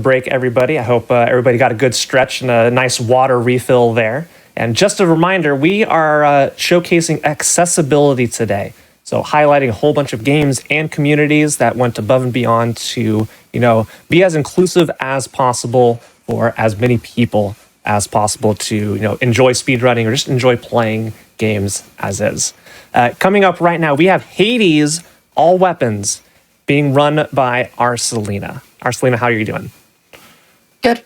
break, everybody. I hope everybody got a good stretch and a nice water refill there. And just a reminder, we are showcasing accessibility today. So highlighting a whole bunch of games and communities that went above and beyond to, be as inclusive as possible for as many people as possible to, enjoy speedrunning or just enjoy playing games as is. Coming up right now, we have Hades All Weapons being run by Arcelina. Arcelina, how are you doing? Good.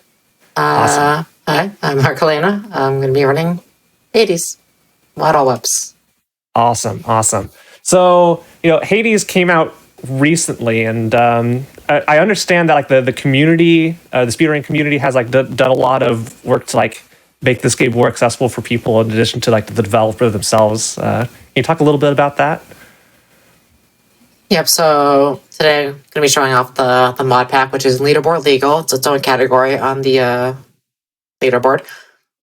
Awesome. Hi, I'm Arcelina. I'm going to be running Hades. All Weps. Awesome. So, Hades came out recently, and I understand that the community, the speedrunning community, has done a lot of work to make this game more accessible for people, in addition to the developer themselves. Can you talk a little bit about that? Yep. So today I'm going to be showing off the mod pack, which is leaderboard legal. It's its own category on the leaderboard,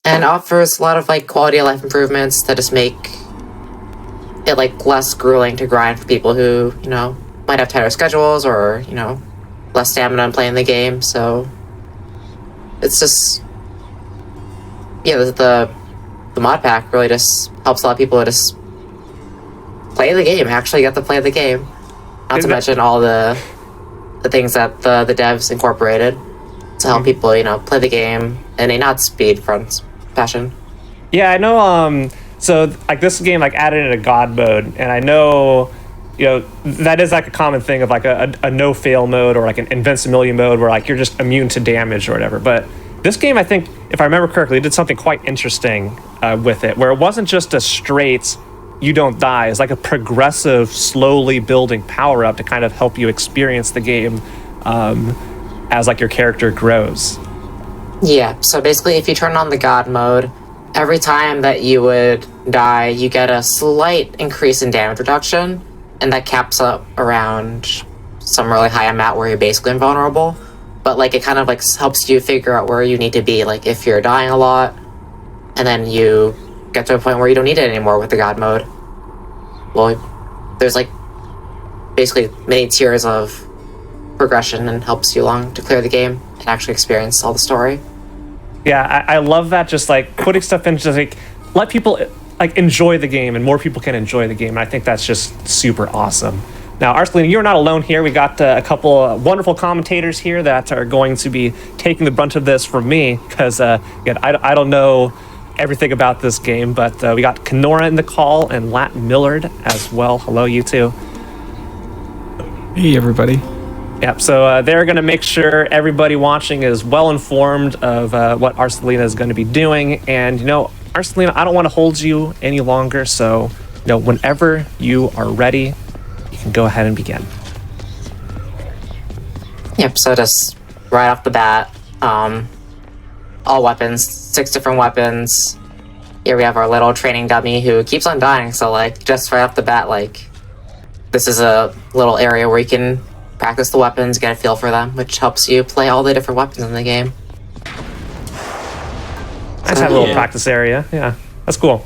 and offers a lot of quality of life improvements that just make it less grueling to grind for people who might have tighter schedules or less stamina in playing the game. So it's just the mod pack really just helps a lot of people just play the game, actually get to play the game. Not to mention all the things that the devs incorporated to help people play the game in a not speed front fashion. Yeah, I know. So this game added in a god mode, and I know that is a common thing of a no fail mode or an invincibility mode where you're just immune to damage or whatever. But this game, I think, if I remember correctly, did something quite interesting with it, where it wasn't just a straight you don't die. It's a progressive, slowly building power up to kind of help you experience the game as your character grows. Yeah, so basically if you turn on the god mode, every time that you would die, you get a slight increase in damage reduction, and that caps up around some really high amount where you're basically invulnerable. But it kind of helps you figure out where you need to be, if you're dying a lot, and then you get to a point where you don't need it anymore with the god mode. Well, there's basically many tiers of progression, and helps you along to clear the game and actually experience all the story. Yeah, I love that, just putting stuff in, just let people enjoy the game, and more people can enjoy the game. And I think that's just super awesome. Now, Arcelina, you're not alone here. We got a couple wonderful commentators here that are going to be taking the brunt of this from me, because again, I don't know everything about this game, but we got Kenora in the call and Lat Millard as well. Hello, you two. Hey, everybody. Yep, so they're going to make sure everybody watching is well informed of what Arcelina is going to be doing. And, Arcelina, I don't want to hold you any longer, so, whenever you are ready, you can go ahead and begin. Yep, so just right off the bat, all weapons, 6 different weapons. Here we have our little training dummy who keeps on dying, so just right off the bat, this is a little area where you can practice the weapons, get a feel for them, which helps you play all the different weapons in the game. I just have a little practice area. Yeah, that's cool.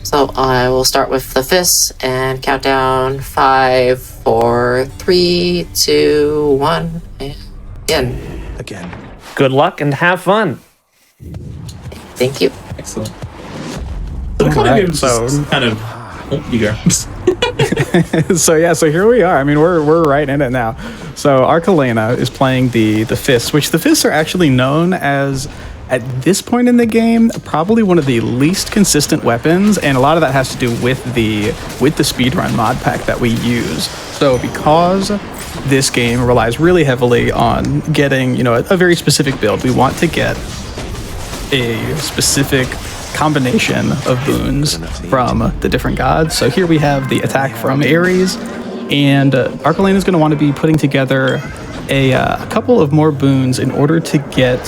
So I will start with the fists and count down 5, 4, 3, 2, 1, and Again. Good luck and have fun. Thank you. Excellent. So what kind of games kind of... Oh, you go. So here we are. I mean, we're right in it now. So Arcelina is playing the fists, which the fists are actually known as, at this point in the game, probably one of the least consistent weapons, and a lot of that has to do with the speedrun mod pack that we use. So because this game relies really heavily on getting, a very specific build, we want to get a specific combination of boons from the different gods. So here we have the attack from Ares, and Arcelina is going to want to be putting together a couple of more boons in order to get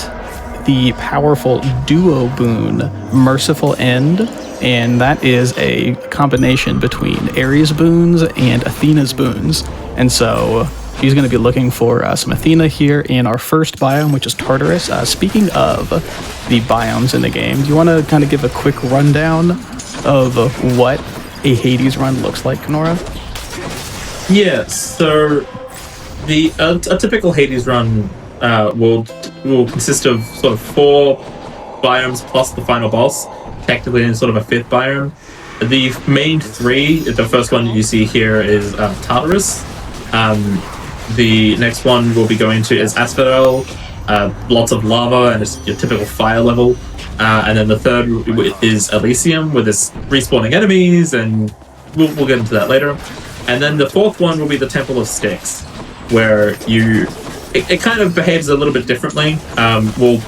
the powerful duo boon, Merciful End, and that is a combination between Ares boons and Athena's boons. And so she's going to be looking for some Athena here in our first biome, which is Tartarus. Speaking of the biomes in the game, do you want to kind of give a quick rundown of what a Hades run looks like, Kenora? Yeah, so A typical Hades run will consist of sort of 4 biomes plus the final boss, technically in sort of a 5th biome. The main 3, the first one you see here is Tartarus. The next one we'll be going to is Asphodel, lots of lava and it's your typical fire level. And then the third is Elysium with its respawning enemies, and we'll get into that later. And then the 4th one will be the Temple of Styx, where it kind of behaves a little bit differently. We'll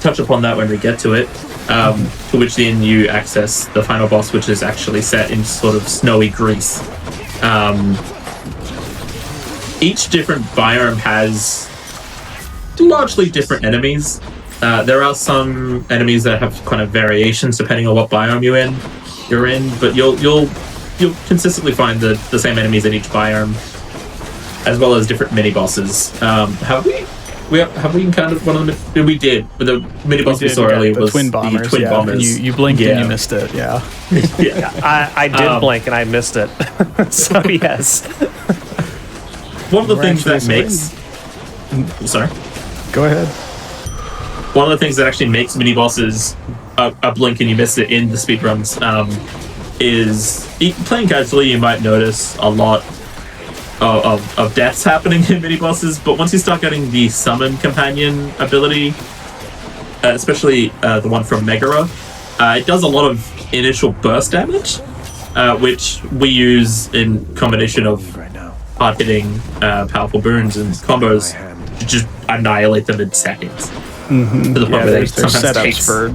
touch upon that when we get to it. To which then you access the final boss, which is actually set in sort of snowy Greece. Each different biome has largely different enemies. There are some enemies that have kind of variations depending on what biome you're in, but you'll consistently find the same enemies in each biome, as well as different mini bosses. Have we encountered one of them? We did, but the mini boss we saw earlier was twin bombers. The twin bombers. You blinked and you missed it. Yeah. I did blink and I missed it. So yes. One of the things that makes... Sorry? Go ahead. One of the things that actually makes mini bosses a blink and you miss it in the speedruns is playing casually. You might notice a lot of deaths happening in mini bosses, but once you start getting the summon companion ability, especially the one from Megara, it does a lot of initial burst damage, which we use in combination of hard-hitting powerful boons and combos to just annihilate them in seconds. Mm-hmm. To the point where there's setups for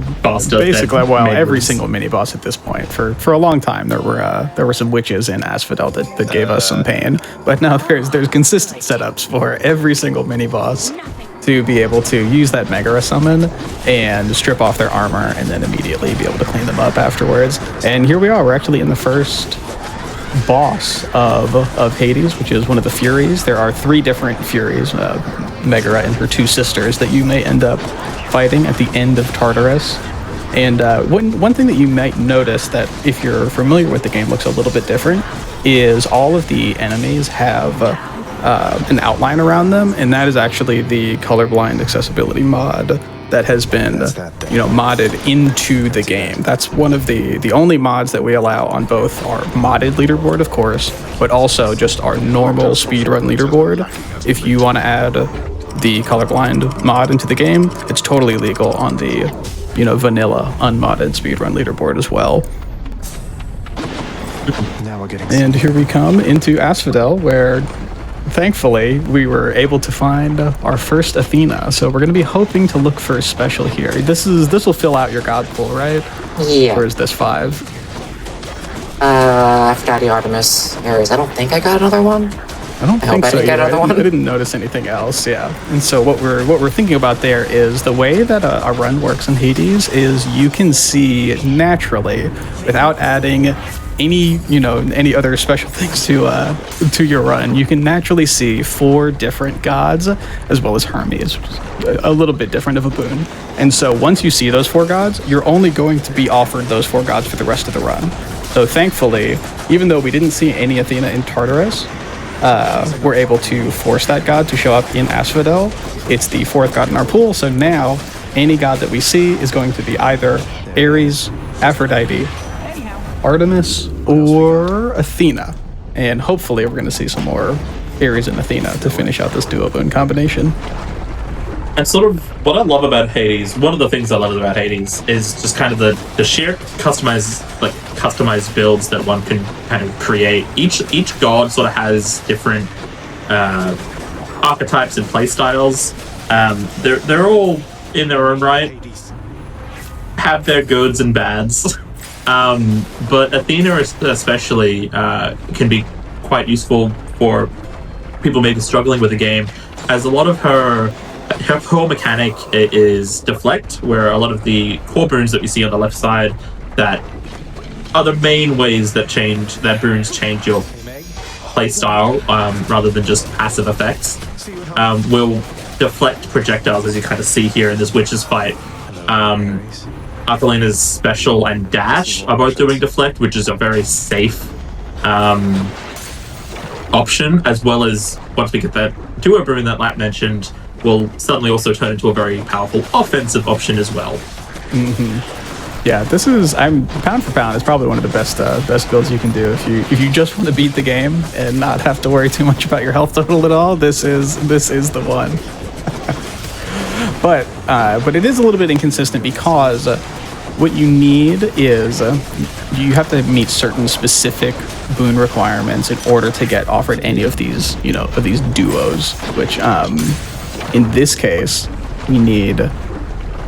basically every single mini boss at this point. For a long time, there were some witches in Asphodel that gave us some pain, but now there's consistent setups for every single mini boss to be able to use that Megara summon and strip off their armor and then immediately be able to clean them up afterwards. And here we are. We're actually in the first boss of Hades, which is one of the Furies. There are 3 different Furies, Megara and her 2 sisters, that you may end up fighting at the end of Tartarus. And one thing that you might notice that, if you're familiar with the game, looks a little bit different is all of the enemies have an outline around them, and that is actually the colorblind accessibility mod that has been modded into the game. That's one of the only mods that we allow on both our modded leaderboard, of course, but also just our normal speedrun leaderboard. If you want to add the colorblind mod into the game, it's totally legal on the vanilla unmodded speedrun leaderboard as well. Now we're getting. And here we come into Asphodel, where thankfully we were able to find our first Athena. So we're going to be hoping to look for a special here. This will fill out your god pool, right? Yeah. Or is this 5? Aphrodite, Artemis, Ares. I don't think I got another one. I don't think I so. didn't get another one. I didn't notice anything else. Yeah. And so what we're thinking about there is the way that a run works in Hades is you can see naturally, without adding any other special things to your run, you can naturally see 4 different gods as well as Hermes, which is a little bit different of a boon. And so once you see those 4 gods, you're only going to be offered those 4 gods for the rest of the run. So thankfully, even though we didn't see any Athena in Tartarus, we're able to force that god to show up in Asphodel. It's the 4th god in our pool, so now any god that we see is going to be either Ares, Aphrodite, Artemis, or Athena. And hopefully we're going to see some more Ares and Athena to finish out this duo boon combination. And sort of what I love about Hades, one of the things I love about Hades is just kind of the sheer customized builds that one can kind of create. Each god sort of has different archetypes and playstyles. They're all in their own right, have their goods and bads. But Athena especially can be quite useful for people maybe struggling with the game, as a lot of her core mechanic is deflect, where a lot of the core boons that we see on the left side that are the main ways that boons change your playstyle, rather than just passive effects, will deflect projectiles, as you kind of see here in this witch's fight. Arthelina's special and dash are both doing deflect, which is a very safe option, as well as once we get that duo boon that Lat mentioned, will suddenly also turn into a very powerful offensive option as well. Yeah, I'm pound for pound. It's probably one of the best builds you can do if you just want to beat the game and not have to worry too much about your health total at all. This is the one. but it is a little bit inconsistent because what you need is you have to meet certain specific boon requirements in order to get offered any of these duos. Which in this case, we need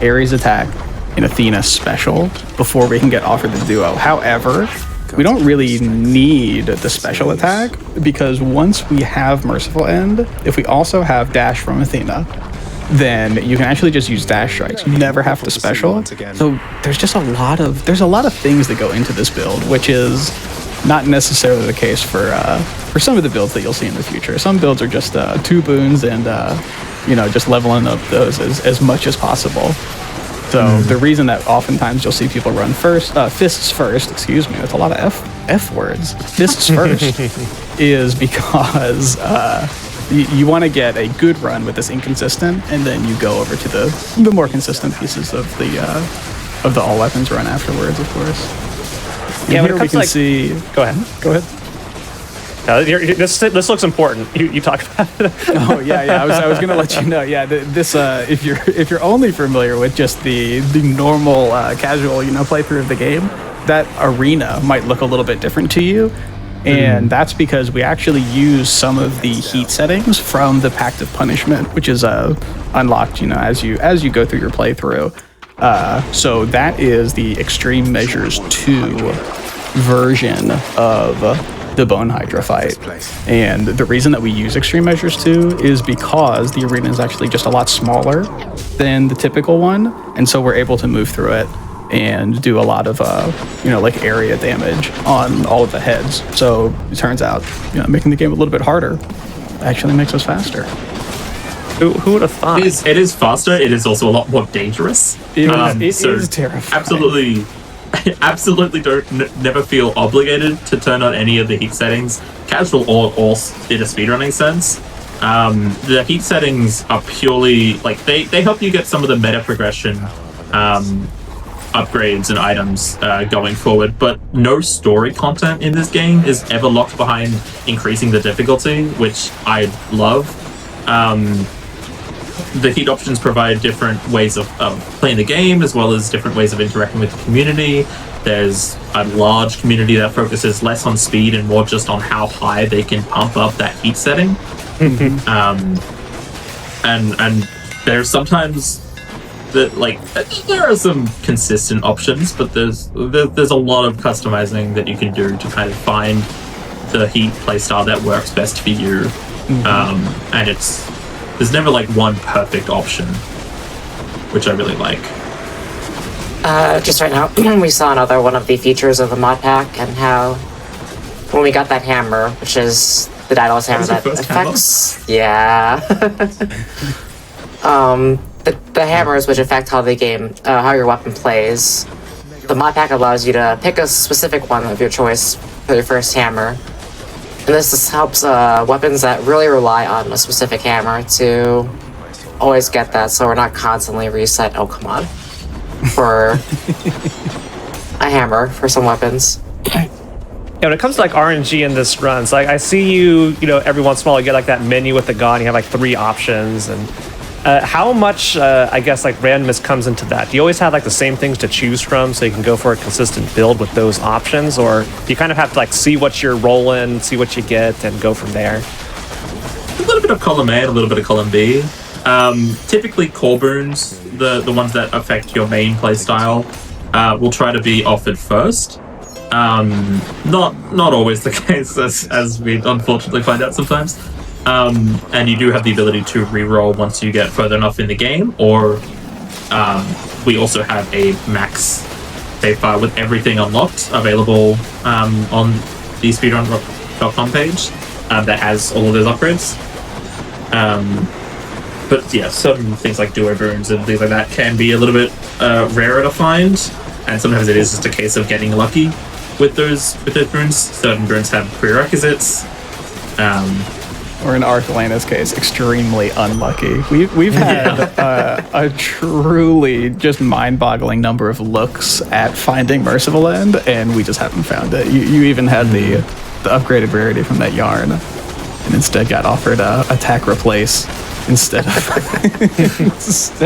Ares attack and Athena special before we can get offered the duo. However, we don't really need the special attack because once we have Merciful End, if we also have dash from Athena, then you can actually just use dash strikes. You never have to special. So there's a lot of things that go into this build, which is not necessarily the case for some of the builds that you'll see in the future. Some builds are just 2 boons and just leveling up those as much as possible. So the reason that oftentimes you'll see people run fists first, excuse me, that's a lot of F words, fists first, is because you want to get a good run with this inconsistent, and then you go over to the more consistent pieces of the all weapons run afterwards, of course. And Yeah, when here it we comes can to see. go ahead. Go ahead. This looks important. You talked about it. Oh yeah. I was gonna let you know. Yeah, this if you're only familiar with just the normal casual playthrough of the game, that arena might look a little bit different to you, and that's because we actually use some of the heat settings from the Pact of Punishment, which is unlocked as you go through your playthrough. So that is the Extreme Measures 2 version of the Bone Hydra fight. And the reason that we use Extreme Measures 2 is because the arena is actually just a lot smaller than the typical one, and so we're able to move through it and do a lot of area damage on all of the heads. So it turns out making the game a little bit harder actually makes us faster. Who would have thought? It is faster. It is also a lot more dangerous. It is terrifying. Absolutely never feel obligated to turn on any of the heat settings, casual or in a speedrunning sense. The heat settings are purely they help you get some of the meta progression upgrades and items going forward, but no story content in this game is ever locked behind increasing the difficulty, which I love. The heat options provide different ways of playing the game, as well as different ways of interacting with the community. There's a large community that focuses less on speed and more just on how high they can pump up that heat setting. And there's sometimes there are some consistent options, but there's a lot of customizing that you can do to kind of find the heat playstyle that works best for you. And there's never one perfect option, which I really like. Just right now, we saw another one of the features of the mod pack, and how when we got that hammer, which is the Daedalus hammer that affects... Yeah. The hammers which affect how the game, how your weapon plays. The mod pack allows you to pick a specific one of your choice for your first hammer. And this just helps weapons that really rely on a specific hammer to always get that, so we're not constantly reset. Oh, come on. For a hammer for some weapons. Yeah, when it comes to RNG in this run, so I see you every once in a while you get that menu with the gun, you have 3 options, and how much randomness comes into that? Do you always have the same things to choose from so you can go for a consistent build with those options, or do you kind of have to see what you're rolling, see what you get, and go from there? A little bit of column A and a little bit of column B. Typically core boons, the ones that affect your main playstyle, will try to be offered first. Not always the case, as we unfortunately find out sometimes. And you do have the ability to re-roll once you get further enough in the game, or we also have a max save file with everything unlocked available on the speedrun.com page that has all of those upgrades. But yeah, certain things like duo boons and things like that can be a little bit rarer to find, and sometimes it is just a case of getting lucky with those boons. Certain boons have prerequisites. or in Arthelena's case, extremely unlucky. We've had a truly just mind-boggling number of looks at finding Merciful End, and we just haven't found it. You even had the upgraded rarity from that yarn, and instead got offered attack replace instead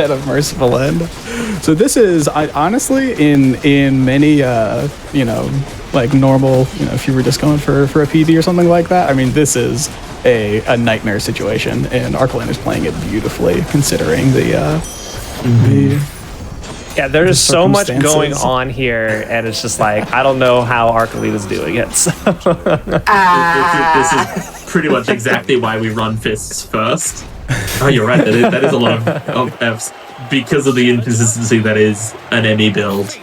of Merciful End. So this is honestly in many like normal, if you were just going for a PB or something like that, I mean, this is a nightmare situation, and Archelin is playing it beautifully considering the Yeah, there's so much going circumstances. on here, and it's just like, I don't know how Archelin is doing it. So. This is pretty much exactly why we run fists first. Oh, you're right. That is a lot of Fs because of the inconsistency that is an ME build.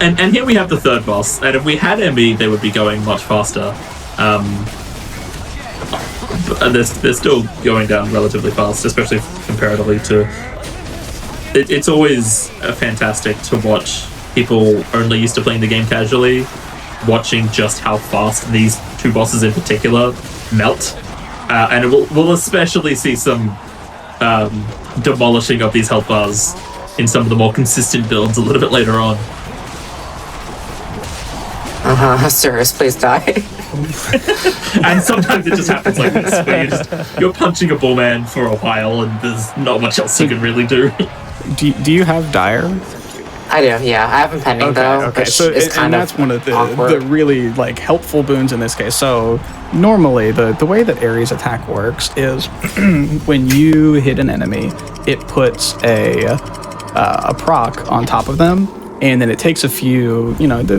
And here we have the third boss. And if we had ME, they would be going much faster. But they're still going down relatively fast, especially comparatively to. It's always fantastic to watch people only used to playing the game casually, watching just how fast these two bosses in particular melt. And we'll especially see some demolishing of these health bars in some of the more consistent builds a little bit later on. Sirius, please die. And sometimes it just happens like this, where you're punching a bullman for a while and there's not much else you can really do. Do you have Dire? I do, yeah. I have him pending though, Okay. which So is and kind that's of one of the awkward. really like helpful boons in this case. So normally the way that Ares attack works is when you hit an enemy, it puts a proc on top of them, and then it takes a few,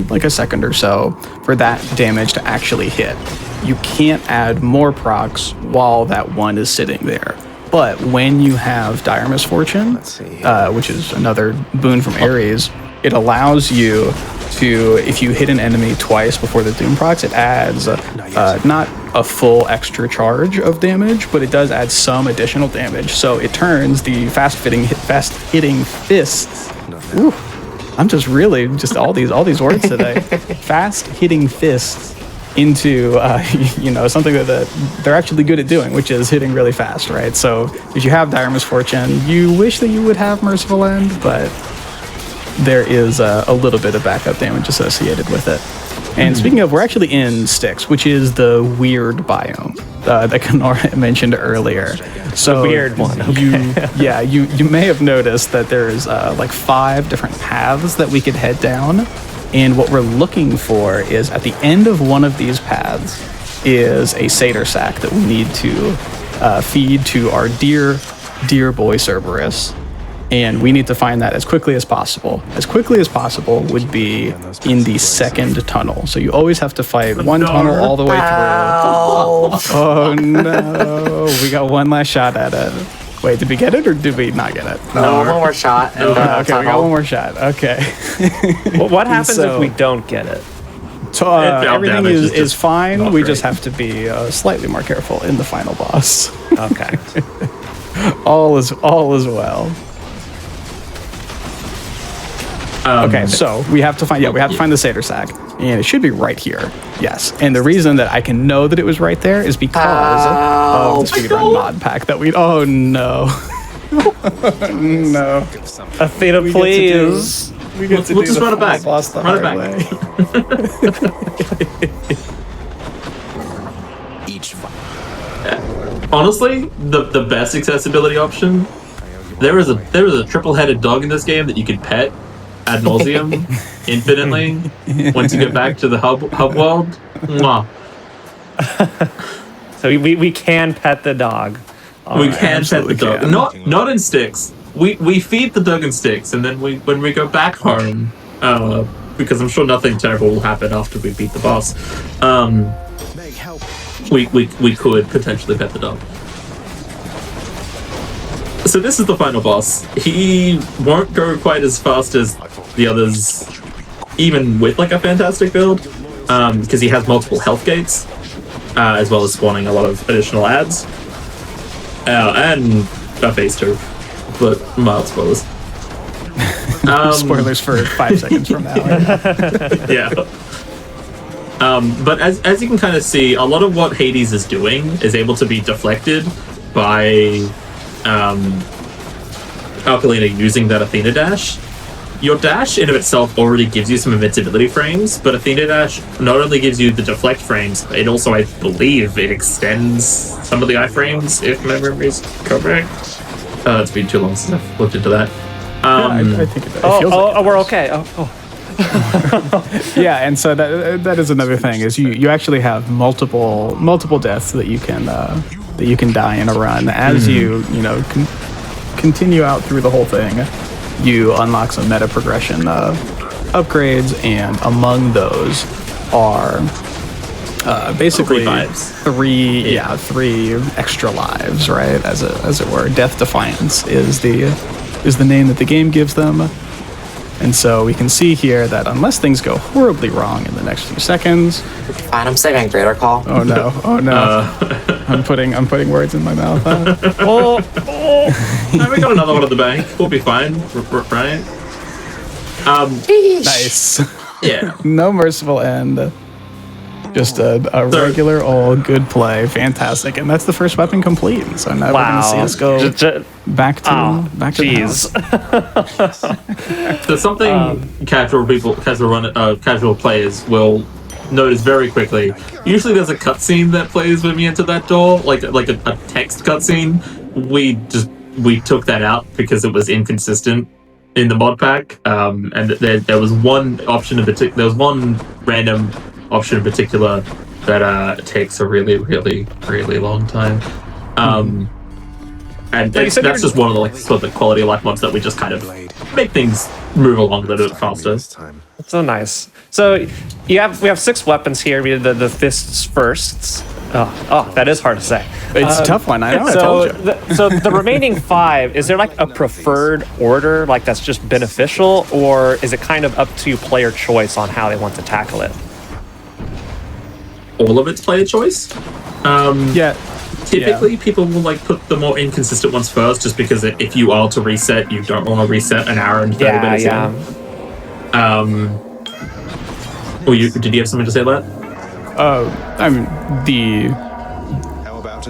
like a second or so for that damage to actually hit. You can't add more procs while that one is sitting there. But when you have Dire Misfortune, which is another boon from Ares, it allows you to, if you hit an enemy twice before the Doom procs, it adds not a full extra charge of damage, but it does add some additional damage. So it turns the fast hitting fists. Ooh, I'm just all these words today. Fast hitting fists into something that they're actually good at doing, which is hitting really fast, right? So if you have Dire Misfortune, you wish that you would have Merciful End, but there is a little bit of backup damage associated with it. And speaking of, we're actually in Styx, which is the weird biome that Kenora mentioned earlier. So The weird one, okay. You may have noticed that there's like 5 different paths that we could head down. And what we're looking for is at the end of one of these paths is a satyr sac that we need to feed to our dear boy Cerberus. And we need to find that as quickly as possible. As quickly as possible would be in the second tunnel. So you always have to fight one tunnel all the way through. Oh no, we got one last shot at it. Wait, did we get it or did we not get it? No, one more shot. And, Okay, we got one more shot. Okay. What happens So- if we don't get it? So everything damage is is just fine. not We great. just have to be slightly more careful in the final boss. Okay. all is well. Okay, so we have to find the satyr sac, and it should be right here. Yes, and the reason that I can know that it was right there is because of the speedrun mod pack that we. Oh no, no. Athena, please. We get to We'll do just the run it back. boss the Run it hard back. way. Honestly, the best accessibility option. There is a triple-headed dog in this game that you could pet ad nauseum infinitely once you get back to the hub world. Mwah. So we can pet the dog. We can pet the absolutely dog. can. Not in Sticks. We feed the dog in Sticks, and then when we go back home, because I'm sure nothing terrible will happen after we beat the boss. We could potentially pet the dog. So this is the final boss. He won't go quite as fast as the others, even with like a fantastic build, because he has multiple health gates, as well as spawning a lot of additional ads, and a phase 2, but mild spoilers. Spoilers for 5 seconds from now. Yeah. But as you can kind of see, a lot of what Hades is doing is able to be deflected by Alkalina using that Athena dash. Your dash in of itself already gives you some invincibility frames, but Athena dash not only gives you the deflect frames, it also, I believe, it extends some of the iframes, if my memory is correct. It's been too long since I've looked into that. I think it feels like it we're does. okay. Yeah, and so that is another thing is you actually have multiple deaths that you can die in a run as you continue out through the whole thing. You unlock some meta progression upgrades, and among those are basically three extra lives, right? As it were. Death Defiance is the name that the game gives them. And so we can see here that unless things go horribly wrong in the next few seconds. Fine, I'm saving Greater Call. Oh no! I'm putting words in my mouth. We got another one at the bank. We'll be fine, right? Nice. Yeah. No merciful end. Just a regular old good play. Fantastic. And that's the first weapon complete. So now we're going to see us go back to the house. So something casual players will notice very quickly. Usually there's a cutscene that plays when we enter that door, like a text cutscene. We took that out because it was inconsistent in the mod pack. And there was one option in particular. There was one random option in particular that takes a really, really, really long time. And that's just one of the sort of the quality of life mods that we just kind of make things move along a little bit faster. That's so nice. So we have 6 weapons here. We did the fists first. Oh, that is hard to say. It's a tough one. I know. I told you. So the remaining 5, is there like a preferred order, like that's just beneficial, or is it kind of up to player choice on how they want to tackle it? All of it's player choice. Typically, people will put the more inconsistent ones first, just because if you are to reset, you don't want to reset an hour and 30 minutes in. Did you have something to say about that? I mean, the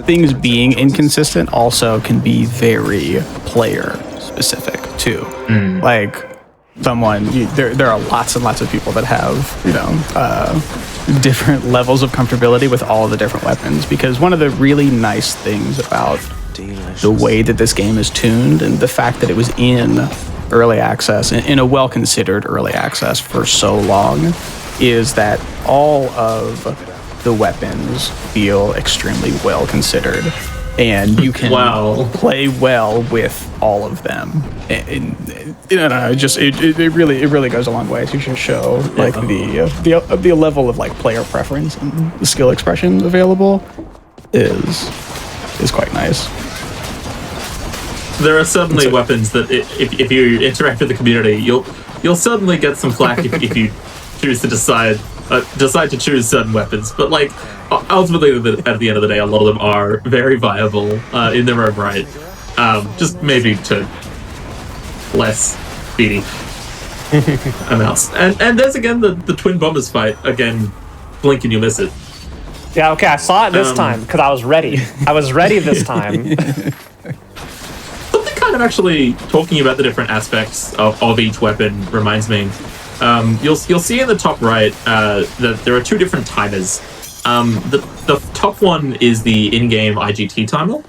things being inconsistent also can be very player specific too. Like there are lots and lots of people that have different levels of comfortability with all the different weapons, because one of the really nice things about the way that this game is tuned and the fact that it was in early access, in a well-considered early access for so long, is that all of the weapons feel extremely well considered, and you can play well with all of them. It really goes a long way to just show the level of player preference and the skill expression available is quite nice. There are certainly weapons that if you interact with the community, you'll certainly get some flack if you choose to decide to choose certain weapons. But ultimately, at the end of the day, a lot of them are very viable in their own right. Just maybe to less speedy amounts. And there's again the twin bombers fight. Again, blink and you miss it. Yeah, okay, I saw it this time because I was ready. I was ready this time. Something kind of actually talking about the different aspects of each weapon reminds me. You'll see in the top right that there are 2 different timers. The top one is the in-game IGT timer,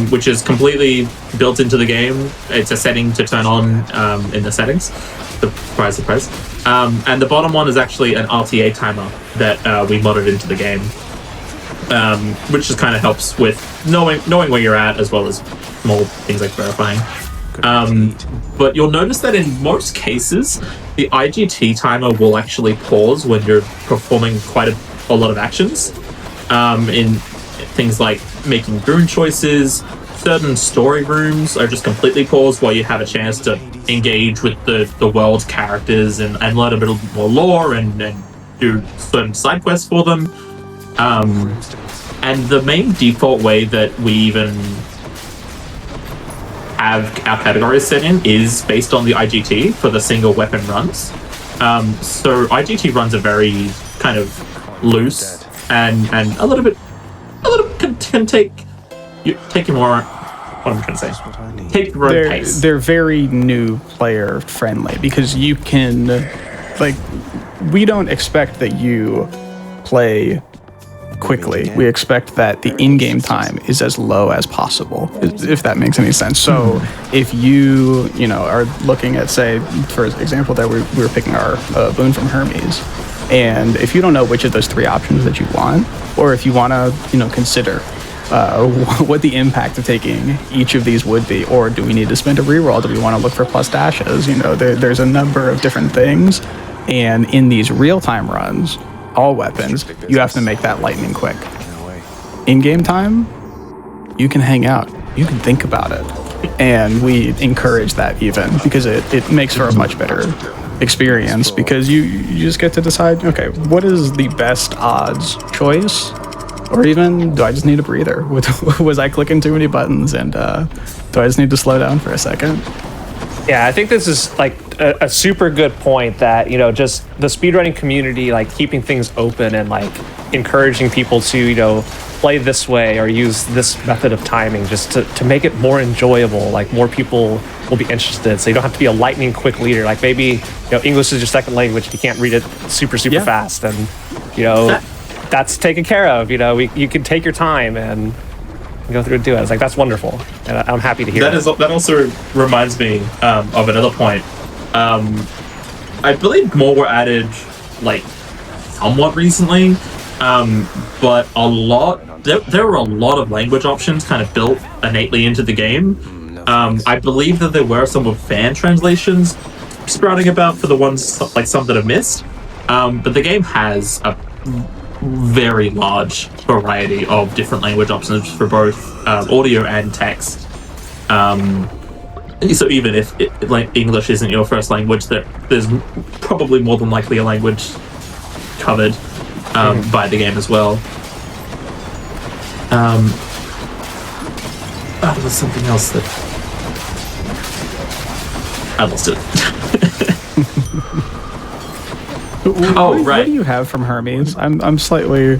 which is completely built into the game. It's a setting to turn on in the settings. Surprise. And the bottom one is actually an RTA timer that we modded into the game, which just kind of helps with knowing where you're at, as well as small things like verifying. But you'll notice that in most cases, the IGT timer will actually pause when you're performing quite a lot of actions. In things like making rune choices, certain story rooms are just completely paused while you have a chance to engage with the world's characters and learn a bit more lore and do certain side quests for them. And the main default way that we even have our categories set in is based on the IGT for the single weapon runs. So IGT runs are very kind of loose and a little bit can take your more. What am I trying to say? Take your own pace. They're very new player friendly because you can, like, we don't expect that you play quickly. We expect that the in-game time is as low as possible, if that makes any sense. So if you are looking at, say, for example, that we were picking our boon from Hermes, and if you don't know which of those three options that you want, or if you want to consider what the impact of taking each of these would be, or do we need to spend a reroll? Do we want to look for plus dashes? There's a number of different things, and in these real-time runs, all weapons, you have to make that lightning quick. In-game time, you can hang out, you can think about it, and we encourage that even because it makes for a much better experience because you just get to decide, okay, what is the best odds choice? Or even, do I just need a breather? Was I clicking too many buttons, and do I just need to slow down for a second? Yeah, I think this is like a super good point that, just the speedrunning community, like keeping things open and like encouraging people to, play this way or use this method of timing just to make it more enjoyable. Like more people will be interested. So you don't have to be a lightning quick leader. Like maybe, English is your second language. You can't read it super fast. And, that's taken care of. You can take your time and go through and do it. It's like, that's wonderful. And I'm happy to hear that. That also reminds me of another point. I believe more were added like somewhat recently, but there were a lot of language options kind of built innately into the game. I believe that there were some of fan translations sprouting about for the ones like some that have missed, but the game has a very large variety of different language options for both audio and text. So even if like English isn't your first language, there's probably more than likely a language covered by the game as well. There's something else that I lost it. What do you have from Hermes? I'm slightly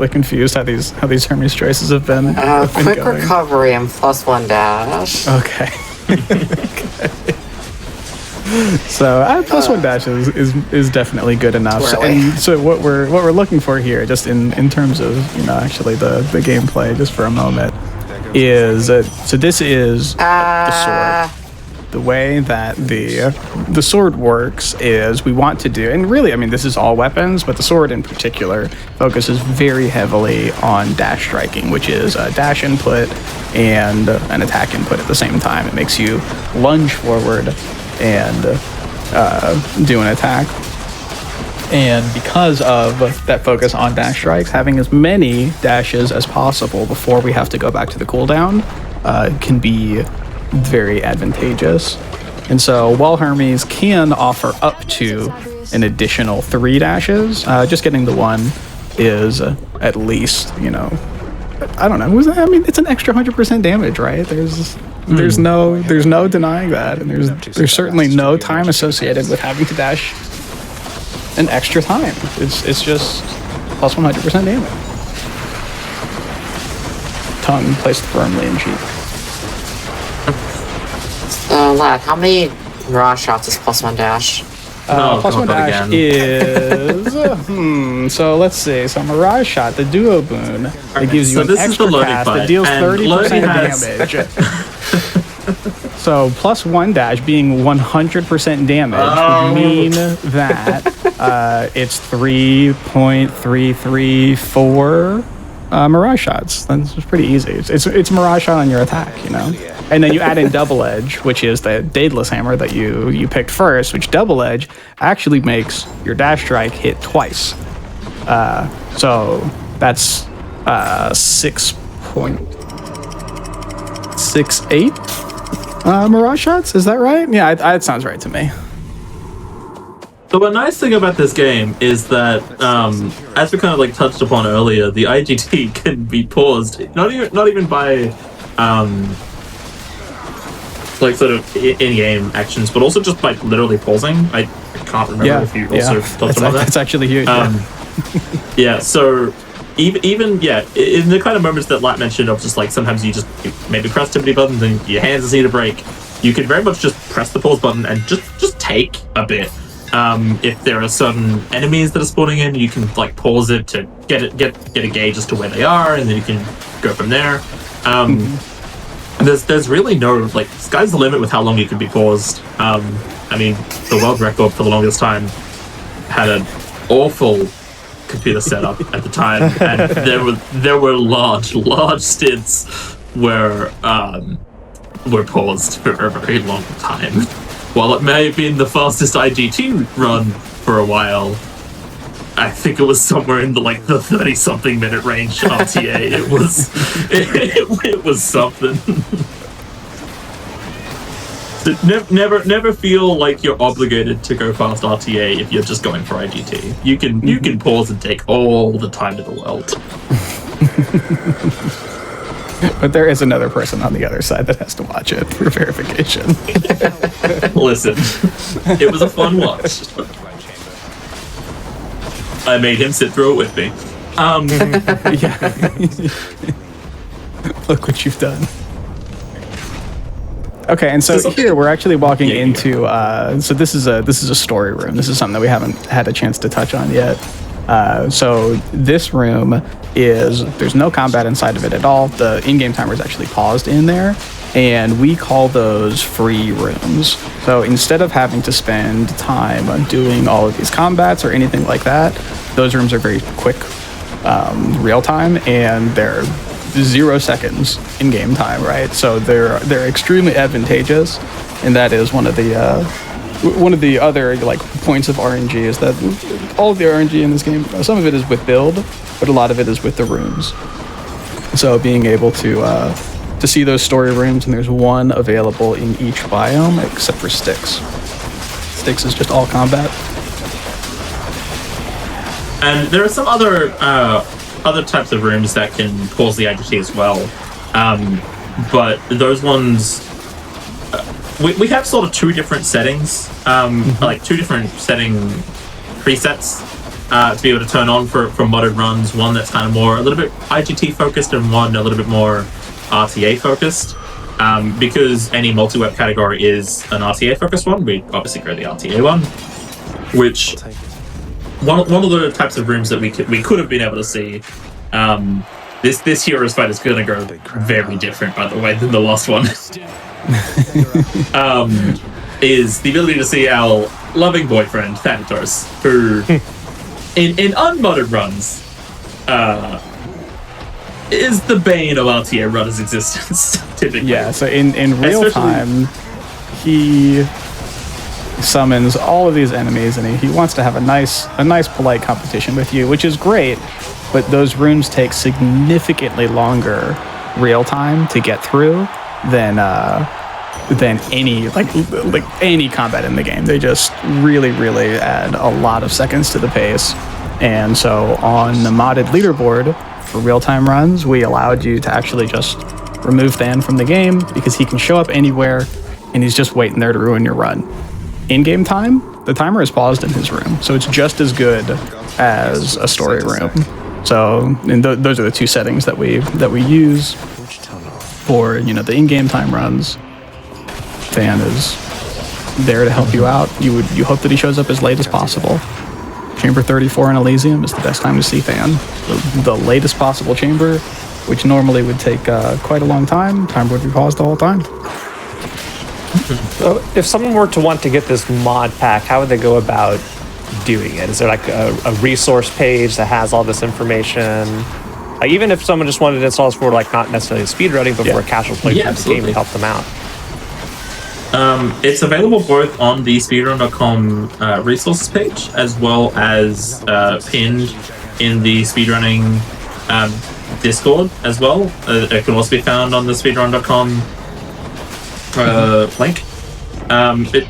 confused how these Hermes choices have been. Quick going. recovery and +1 dash. Okay. So +1 dash is definitely good enough. And so what we're looking for here, just in terms of actually the gameplay, just for a moment, is so this is the sword. The way that the sword works is we want to do, and really, I mean, this is all weapons, but the sword in particular focuses very heavily on dash striking, which is a dash input and an attack input at the same time. It makes you lunge forward and do an attack. And because of that focus on dash strikes, having as many dashes as possible before we have to go back to the cooldown can be very advantageous. And so while Hermes can offer up to an additional 3 dashes, just getting the 1 is at least, I don't know. I mean, it's an extra 100% damage, right? There's no denying that, and there's certainly no time associated with having to dash an extra time. It's just plus 100% damage. Tongue placed firmly in cheek. Lad, how many mirage shots is +1 dash? +1 dash is so let's see. So Mirage Shot, the duo boon, it gives you an extra cast that deals 30% damage. So +1 dash being 100% damage would mean that it's 3.334 Mirage Shots. That's pretty easy. It's Mirage Shot on your attack, And then you add in Double Edge, which is the Daedalus Hammer that you picked first, which Double Edge actually makes your dash strike hit twice. So that's 6.68 Mirage Shots. Is that right? Yeah, that sounds right to me. So a nice thing about this game is that, as we kind of like touched upon earlier, the IGT can be paused, not even by like sort of in-game actions, but also just by literally pausing. I can't remember if you also touched on that. That's actually huge. Yeah, so even in the kind of moments that Light mentioned of just like sometimes you just maybe press too many buttons and your hands need a break, you can very much just press the pause button and just take a bit. If there are certain enemies that are spawning in, you can like pause it to get a gauge as to where they are, and then you can go from there. There's really no like sky's the limit with how long you can be paused. I mean, the world record for the longest time had an awful computer setup at the time, and there were large stints where were paused for a very long time. While it may have been the fastest IGT run for a while, I think it was somewhere in the 30-something minute range RTA. It was something. So never feel like you're obligated to go fast RTA if you're just going for IGT. You can pause and take all the time in the world. But there is another person on the other side that has to watch it for verification. Listen, it was a fun watch. I made him sit through it with me. Yeah. Look what you've done. Okay, and so here we're actually walking into. So this is a story room. This is something that we haven't had a chance to touch on yet. So this room there's no combat inside of it at all. The in-game timer is actually paused in there, and we call those free rooms. So instead of having to spend time on doing all of these combats or anything like that, those rooms are very quick, real time, and they're 0 seconds in-game time, right? So they're extremely advantageous, and that is one of the other points of RNG is that all of the RNG in this game, some of it is with build, but a lot of it is with the rooms. So being able to see those story rooms, and there's one available in each biome except for Styx. Styx is just all combat. And there are some other types of rooms that can pause the IGT as well, but those ones. We have sort of two different settings, like two different setting presets to be able to turn on for modded runs. One that's kind of a little bit IGT focused, and one a little bit more RTA focused. Because any multi-web category is an RTA focused one, we obviously go the RTA one. Which one of the types of rooms that we could have been able to see. This hero's fight is going to go very different, by the way, than the last one. Is the ability to see our loving boyfriend Thanatos, who in unmodded runs is the bane of RTA runners' existence. Typically, yeah. So in real time, he summons all of these enemies, and he wants to have a nice polite competition with you, which is great. But those rooms take significantly longer real time to get through than any any combat in the game. They just really add a lot of seconds to the pace. And so on the modded leaderboard for real-time runs, we allowed you to actually just remove Than from the game because he can show up anywhere and he's just waiting there to ruin your run. In-game time, the timer is paused in his room, so it's just as good as a story room. So and those are the two settings that we use for the in-game time runs. Than is there to help you out. You hope that he shows up as late as possible. Chamber 34 in Elysium is the best time to see Than. The latest possible chamber, which normally would take quite a long time, time would be paused the whole time. So if someone were to want to get this mod pack, how would they go about doing it? Is there like a resource page that has all this information? Even if someone just wanted to install this for not necessarily speedrunning, but for a casual play of the game to help them out. It's available both on the speedrun.com resources page as well as pinned in the speedrunning Discord as well. It can also be found on the speedrun.com link.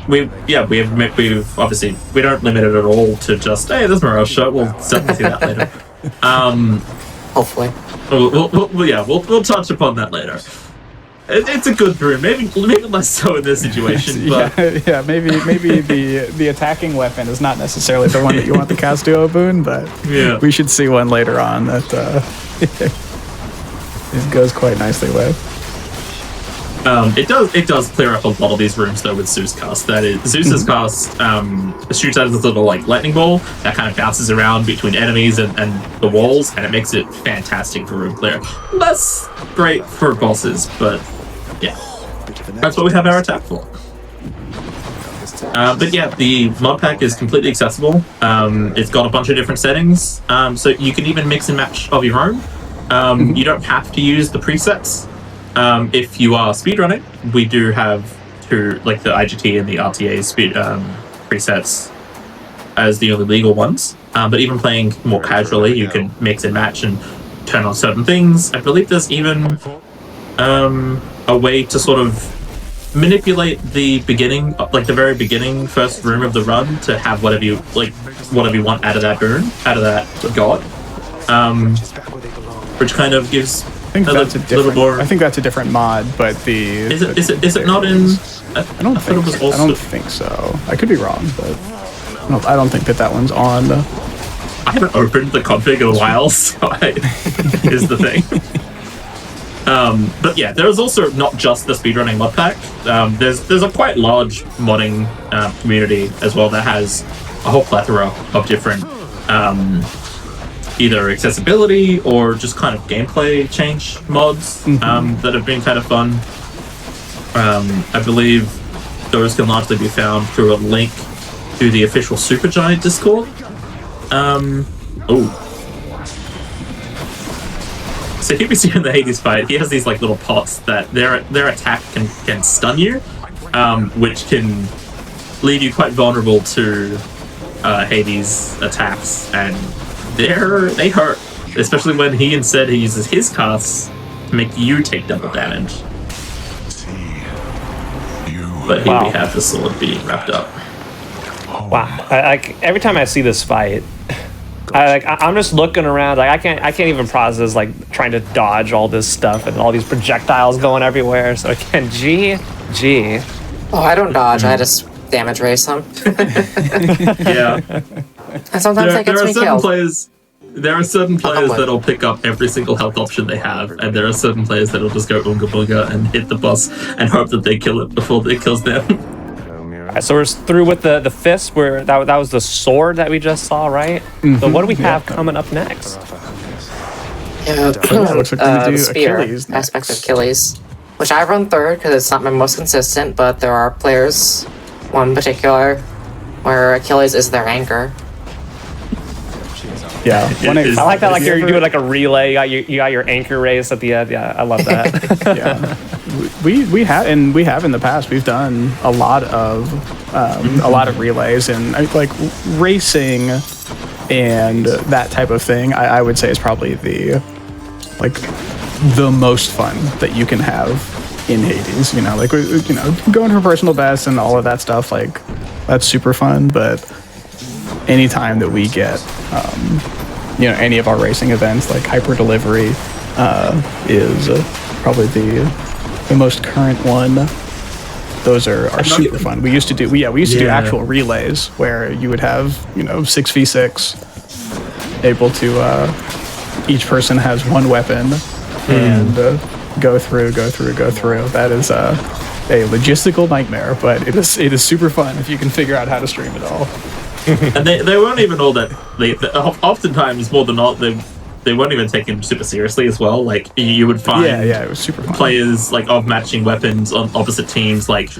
We've obviously we don't limit it at all to just there's Morale's shot. We'll certainly see that later. Hopefully. We'll touch upon that later. it's a good room. Maybe less so in this situation. But yeah. Maybe the attacking weapon is not necessarily the one that you want the cast duo boon, but yeah, we should see one later on that it goes quite nicely with. It does clear up a lot of these rooms though with Zeus cast. That is, Zeus's cast shoots out this little like lightning ball that kind of bounces around between enemies and the walls, and it makes it fantastic for room clear. Less great for bosses, but yeah, that's what we have our attack for. But yeah, the mod pack is completely accessible. It's got a bunch of different settings, so you can even mix and match of your own. You don't have to use the presets. If you are speedrunning, we do have two, like the IGT and the RTA speed presets as the only legal ones. But even playing more casually, you can mix and match and turn on certain things. I believe there's even a way to sort of manipulate the beginning, like the very beginning first room of the run, to have whatever you want out of that boon, out of that god, which kind of gives. I think that's a different mod, but is it not in? I don't think so. I could be wrong, but I don't think that one's on. I haven't opened the config in a while, so is the thing. But yeah, there's also not just the speedrunning mod pack. There's a quite large modding community as well that has a whole plethora of different either accessibility or just kind of gameplay change mods that have been kind of fun. I believe those can largely be found through a link to the official Supergiant Discord. So here we see in the Hades fight, he has these like little pots that their attack can stun you, which can leave you quite vulnerable to Hades attacks, and they hurt, especially when he instead uses his casts to make you take double damage. But here we have the sword being wrapped up. Wow! Every time I see this fight, I'm just looking around. Like I can't even process like trying to dodge all this stuff and all these projectiles going everywhere. So again, GG. Oh, I don't dodge. I just damage race them. Yeah. And sometimes that gets me killed. There are certain players that'll pick up every single health option they have, and there are certain players that'll just go Oonga Boonga and hit the boss and hope that they kill it before it kills them. Right, so we're through with the fist, where that was the sword that we just saw, right? So what do we have coming up next? Yeah, looks like we're gonna do the spear Achilles next. aspect of Achilles, which I run third because it's not my most consistent, but there are players, one in particular, where Achilles is their anchor. Yeah, I like that. Like you're doing like a relay. You got your anchor race at the end. Yeah, I love that. Yeah, we have in the past. We've done a lot of relays and like racing and that type of thing. I would say is probably the most fun that you can have in Hades. Going for personal best and all of that stuff. Like that's super fun, but anytime that we get any of our racing events, like hyper delivery is probably the most current one. Those are super fun. We used to do do actual relays where you would have 6v6, able to each person has one weapon and go through. That is a logistical nightmare, but it is super fun if you can figure out how to stream it all. And they weren't even all that. Oftentimes, more than not, they weren't even taken super seriously as well. Like you would find, it was super fun. Players like of matching weapons on opposite teams, like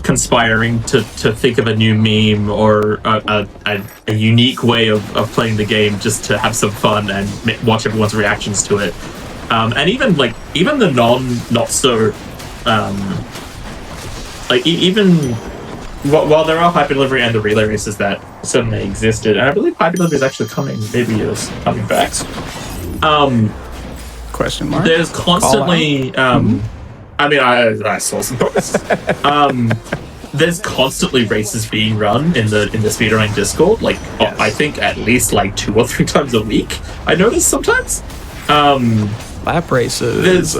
conspiring to think of a new meme or a unique way of playing the game just to have some fun and watch everyone's reactions to it. And even the not so while there are hyper delivery and the relay races that certainly existed, and I believe hyper delivery is actually coming back. Question mark. There's constantly I saw some posts. There's constantly races being run in the speedrunning Discord. I think at least 2 or 3 times a week. I notice sometimes. Lap races.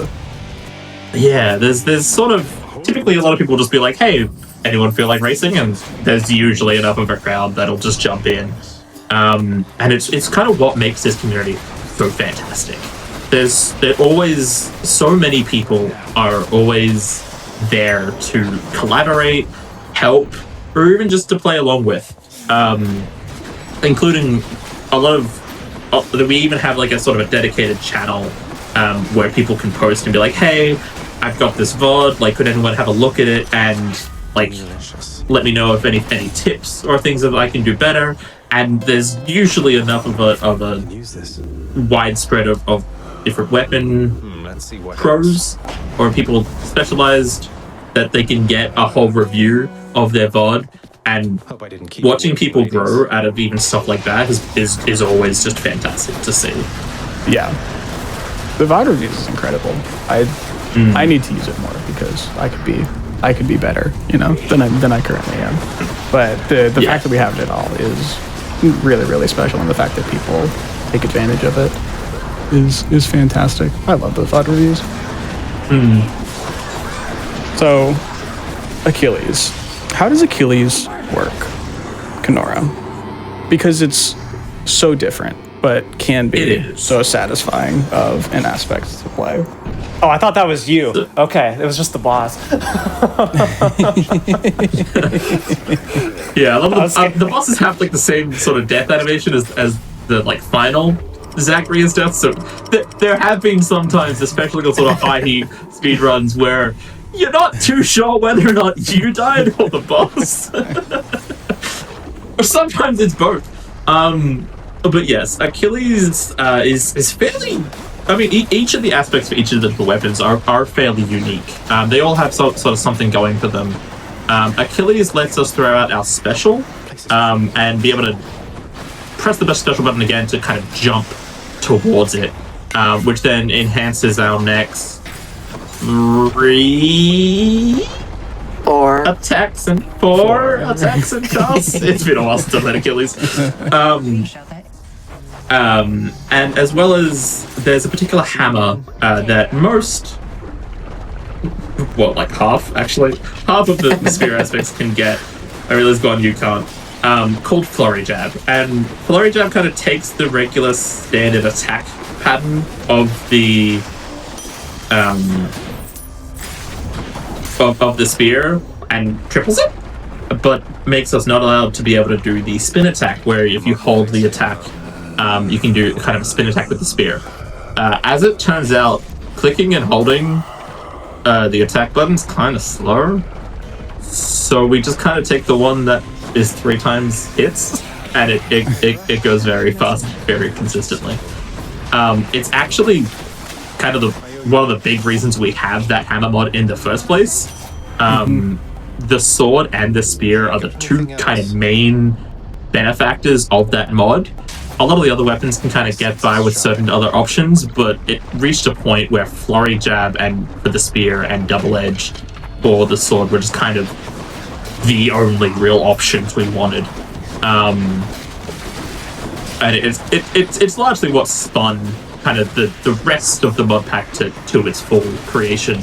yeah, there's sort of typically a lot of people just be like, hey, anyone feel like racing? And there's usually enough of a crowd that'll just jump in. And it's kind of what makes this community so fantastic. There always so many people are always there to collaborate, help, or even just to play along with, including a lot of we even have like a sort of a dedicated channel where people can post and be like, hey, I've got this VOD, like could anyone have a look at it and like let me know if any tips or things that I can do better. And there's usually enough of a widespread of different weapon pros or people specialized that they can get a whole review of their VOD. And watching people grow out of even stuff like that is always just fantastic to see. Yeah, the VOD reviews is incredible. I need to use it more because I could be better, you know, than I currently am. But the fact that we have it at all is really, really special, and the fact that people take advantage of it is fantastic. I love the VOD reviews. So, Achilles. How does Achilles work, Kenora? Because it's so different, but can be so satisfying of an aspect to play. Oh, I thought that was you. Okay, it was just the boss. Yeah, I love the bosses have like the same sort of death animation as the like final Zachary's death. So there have been sometimes, especially on sort of high heat speed runs, where you're not too sure whether or not you died or the boss. Or sometimes it's both. But yes, Achilles is fairly. I mean, each of the aspects for each of the weapons are fairly unique. They all have sort of something going for them. Achilles lets us throw out our special and be able to press the special button again to kind of jump towards it, which then enhances our next 3 attacks and 4 attacks and casts. It's been a while since I've had Achilles. And as well as there's a particular hammer that most, well, like half of the spear aspects can get. I realize Gone you can't. Called Flurry Jab, and Flurry Jab kind of takes the regular standard attack pattern of the of the spear and triples it, but makes us not allowed to be able to do the spin attack, where if you hold the attack, you can do kind of a spin attack with the spear. As it turns out, clicking and holding the attack button's kind of slow, so we just kind of take the one that is 3 times hits, and it goes very fast, very consistently. It's actually kind of one of the big reasons we have that hammer mod in the first place. The sword and the spear are the 2 kind of main benefactors of that mod. A lot of the other weapons can kind of get by with certain other options, but it reached a point where Flurry Jab and for the spear and Double Edge for the sword were just kind of the only real options we wanted. And it's largely what spun kind of the rest of the mod pack to its full creation.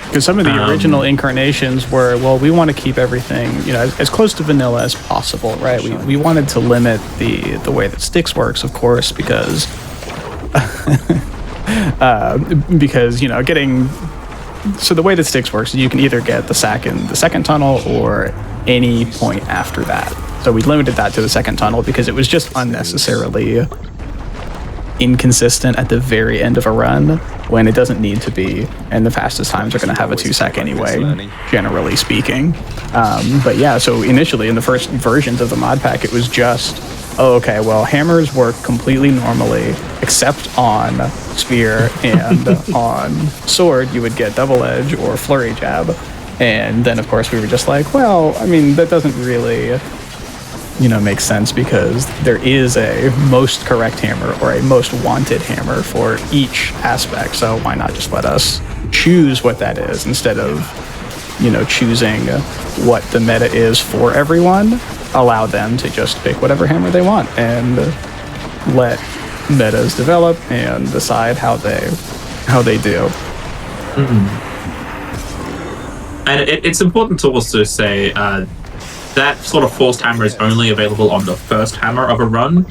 Because some of the original incarnations were, well, we want to keep everything, you know, as close to vanilla as possible, right? We wanted to limit the way that Styx works, of course, because you know, so the way that Styx works is you can either get the sack in the second tunnel or any point after that. So we limited that to the second tunnel because it was just unnecessarily inconsistent at the very end of a run when it doesn't need to be, and the fastest times are going to have a 2-sec anyway, generally speaking. But yeah, so initially in the first versions of the mod pack, it was just, oh, okay, well, hammers work completely normally, except on spear, and on sword you would get Double Edge or Flurry Jab. And then of course we were just like, well, I mean, that doesn't really, you know, make sense because there is a most correct hammer or a most wanted hammer for each aspect. So why not just let us choose what that is instead of, you know, choosing what the meta is for everyone? Allow them to just pick whatever hammer they want and let metas develop and decide how they do. And it's important to also say that sort of forced hammer is only available on the first hammer of a run.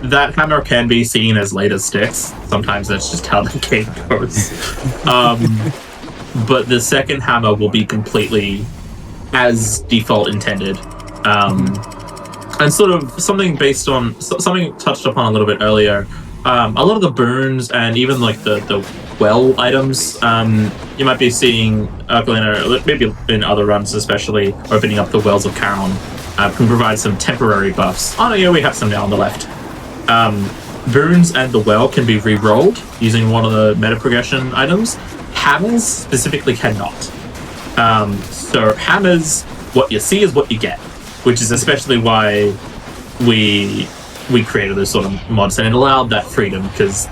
That hammer can be seen as later sticks. Sometimes that's just how the game goes. But the second hammer will be completely as default intended. And sort of something based on something touched upon a little bit earlier. A lot of the boons and even like the well items, you might be seeing Urkelina, maybe in other runs especially, opening up the wells of Charon, can provide some temporary buffs. Oh no, yeah, we have some now on the left. Boons and the well can be re-rolled using one of the meta progression items. Hammers specifically cannot. So hammers, what you see is what you get, which is especially why we created this sort of mods, and it allowed that freedom, because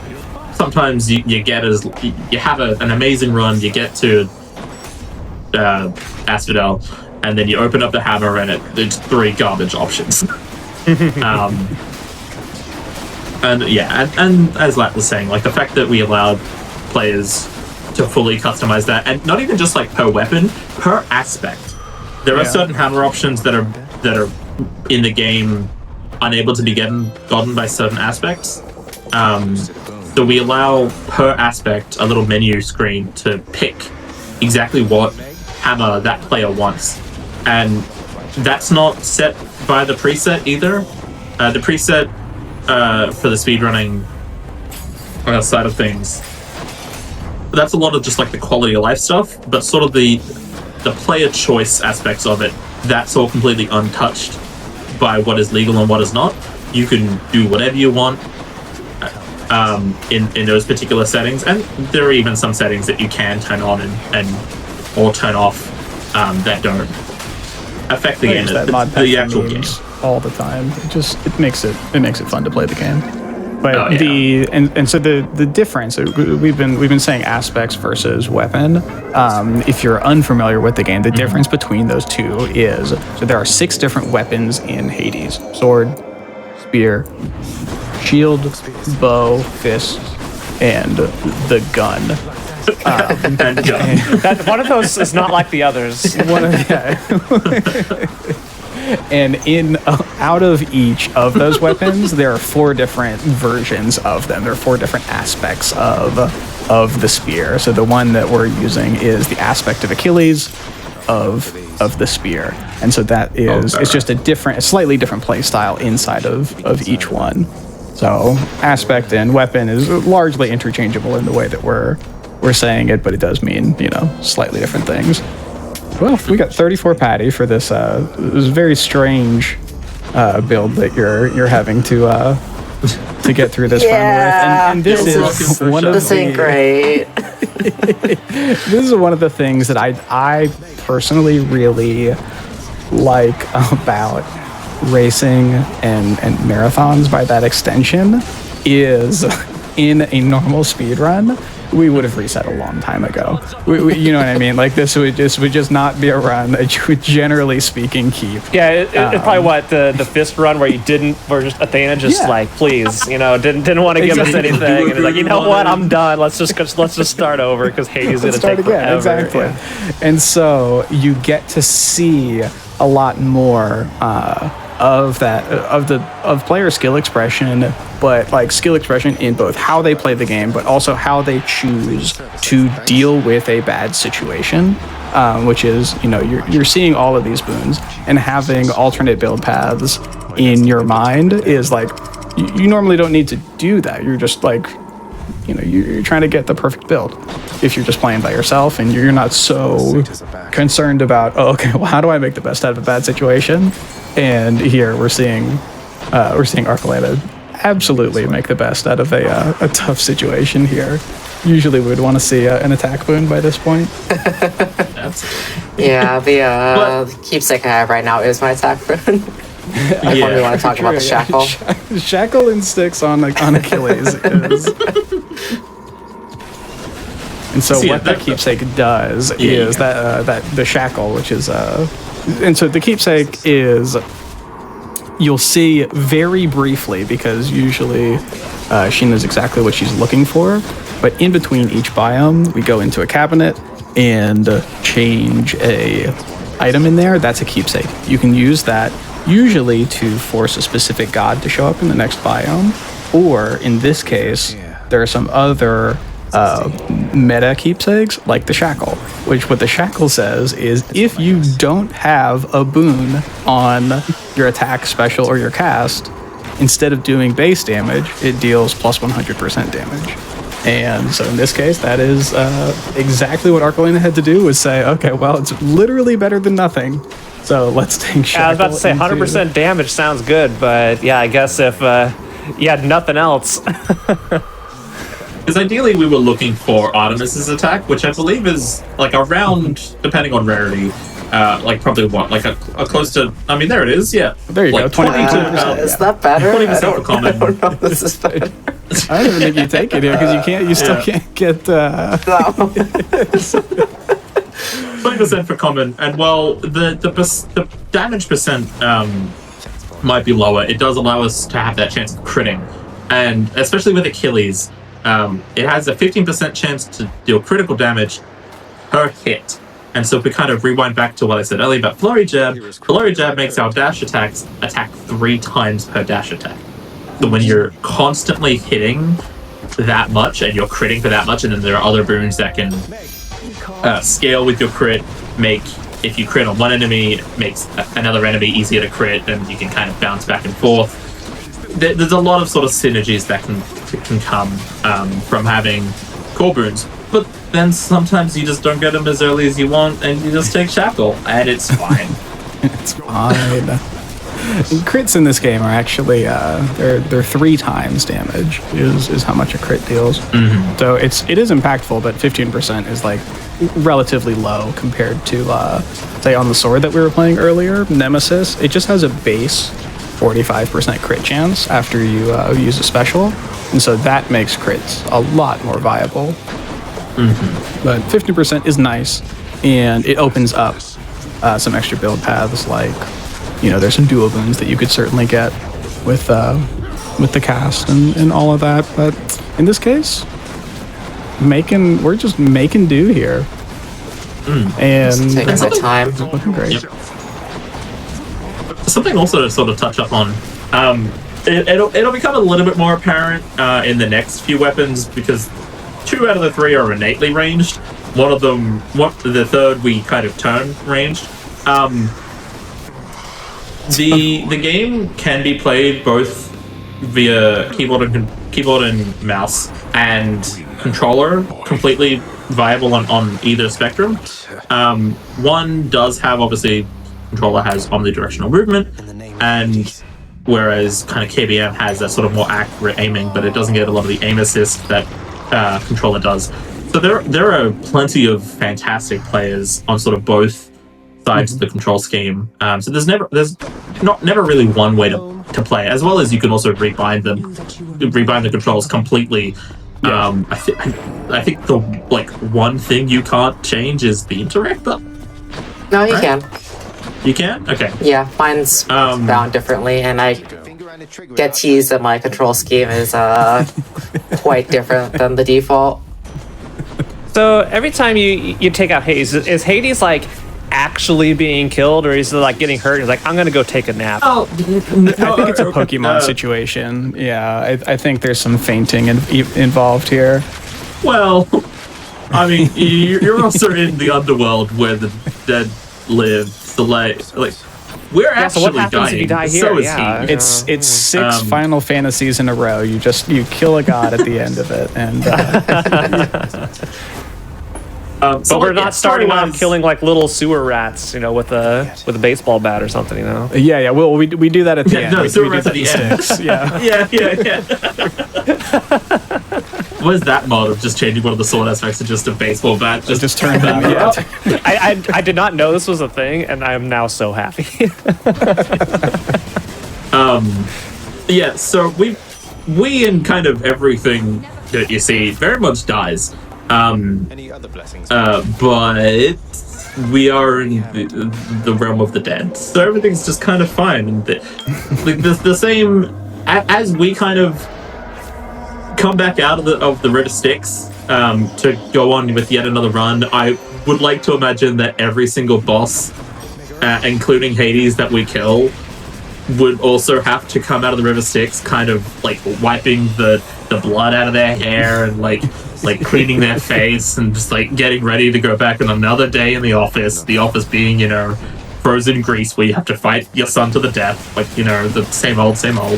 sometimes you get you have an amazing run, you get to Asphodel, and then you open up the hammer and it's 3 garbage options. And as Lat was saying, like the fact that we allowed players to fully customize that, and not even just like per weapon, per aspect. There are certain hammer options that are in the game unable to be gotten by certain aspects. So we allow per aspect a little menu screen to pick exactly what hammer that player wants, and that's not set by the preset either. The preset for the speedrunning side of things, that's a lot of just like the quality of life stuff, but sort of the player choice aspects of it, that's all completely untouched by what is legal and what is not. You can do whatever you want in those particular settings, and there are even some settings that you can turn on and or turn off that don't affect the end of the actual game all the time. It makes it fun to play the game. But so the difference, we've been saying aspects versus weapon. If you're unfamiliar with the game, the difference between those two is, so there are 6 different weapons in Hades: sword, spear, shield, bow, fist, and the gun. That one of those is not like the others. And out of each of those weapons, there are 4 different versions of them. There are 4 different aspects of the spear. So the one that we're using is the aspect of Achilles of the spear, and so that is it's just a slightly different play style inside of each one. So aspect and weapon is largely interchangeable in the way that we're saying it, but it does mean slightly different things. Well, we got 34 patty for this very strange build that you're having to get through this run with, and this is one of this ain't great. This is one of the things that I personally really like about racing and marathons by that extension is in a normal speed run, we would have reset a long time ago. You know what I mean? Like this would just not be a run that you would generally speaking keep. Yeah, it's probably the fist run where just Athena like, please, didn't want to give us anything, and it's like, you know what, I'm done. Let's just start over because Hades is gonna take forever. Exactly. Yeah. And so you get to see a lot more of player skill expression, but like skill expression in both how they play the game, but also how they choose to deal with a bad situation, which is, you're seeing all of these boons, and having alternate build paths in your mind is like, you normally don't need to do that. You're just like, you're trying to get the perfect build if you're just playing by yourself and you're not so concerned about, how do I make the best out of a bad situation? And here we're seeing Archelena absolutely make the best out of a tough situation here. Usually we would want to see an attack boon by this point. Yeah, the keepsake I have right now is my attack boon. I probably want to talk about the shackle. Shackle and sticks on Achilles is... And so what that keepsake does is that the shackle, which is and so the keepsake is, you'll see very briefly, because usually she knows exactly what she's looking for. But in between each biome, we go into a cabinet and change a item in there. That's a keepsake. You can use that usually to force a specific god to show up in the next biome, or in this case, there are some other meta keepsakes like the shackle, which what the shackle says is if you don't have a boon on your attack, special, or your cast, instead of doing base damage, it deals plus 100% damage. And so in this case, that is exactly what Archelina had to do, was say, okay, well, it's literally better than nothing. So let's take shackle. I was about to say 100% damage sounds good, but yeah, I guess if you had nothing else. Because ideally we were looking for Artemis's attack, which I believe is like around, depending on rarity, like probably what, like a close to, I mean, there it is, yeah. There you like go, 22%. Is that better? 20% for common. I don't know if this is better. I don't even think you take it here because you still can't get. No. 20% for common, and well, the damage percent might be lower. It does allow us to have that chance of critting, and especially with Achilles, it has a 15% chance to deal critical damage per hit. And so if we kind of rewind back to what I said earlier about Flurry Jab, Flurry Jab makes our dash attacks attack 3 times per dash attack. So when you're constantly hitting that much and you're critting for that much, and then there are other boons that can scale with your crit, make, if you crit on one enemy, it makes another enemy easier to crit, and you can kind of bounce back and forth. There's a lot of sort of synergies that can come from having core boons, but then sometimes you just don't get them as early as you want, and you just take Shackle, and it's fine. It's fine. Crits in this game are actually they're 3 times damage is how much a crit deals. Mm-hmm. So it is impactful, but 15% is like relatively low compared to say on the sword that we were playing earlier, Nemesis. It just has a base 45% crit chance after you use a special, and so that makes crits a lot more viable. Mm-hmm. But 50% is nice, and it opens up some extra build paths, like, you know, there's some duo boons that you could certainly get with the cast and all of that. But in this case, we're just making do here. And taking the time. Looking great. Yep. Something also to sort of touch up on, it'll become a little bit more apparent in the next few weapons, because 2 out of the 3 are innately ranged. One of them, the third, we kind of turn ranged. The game can be played both via keyboard and mouse and controller, completely viable on either spectrum. One does have, obviously, controller has omnidirectional movement, and whereas kind of KBM has that sort of more accurate aiming, but it doesn't get a lot of the aim assist that controller does. So there are plenty of fantastic players on sort of both sides of the control scheme. So there's never really one way to play, as well as you can also rebind the controls completely. Yeah. I think the one thing you can't change is the interact button. No, you can. You can? Okay. Yeah, mine's bound differently, and I get teased that my control scheme is quite different than the default. So every time you take out Hades, is Hades like actually being killed, or is he like getting hurt? He's like, I'm gonna go take a nap. I think it's a Pokemon situation. Yeah, I think there's some fainting involved here. Well, I mean, you're also in the underworld where the dead live. So like we're actually so what happens dying. if you die here? So is Yeah. he. It's 6 Final Fantasies in a row. You kill a god at the end of it, and But we're not starting off killing like little sewer rats, with a baseball bat or something, yeah. Well, we do that at the end. No, we sewer do rats at the end. sticks. Yeah. What is that mod of just changing one of the sword aspects to just a baseball bat? Just turn them. Yeah. I did not know this was a thing, and I am now so happy. Yeah. So we in kind of everything that you see very much dies. Any other blessings? But we are in the realm of the dead, so everything's just kind of fine. And the same as we kind of come back out of the River Styx to go on with yet another run. I would like to imagine that every single boss, including Hades, that we kill, would also have to come out of the River Styx, kind of like wiping the blood out of their hair and like cleaning their face and just like getting ready to go back on another day in the office. The office being, you know, frozen Greece, where you have to fight your son to the death, like, you know, the same old. So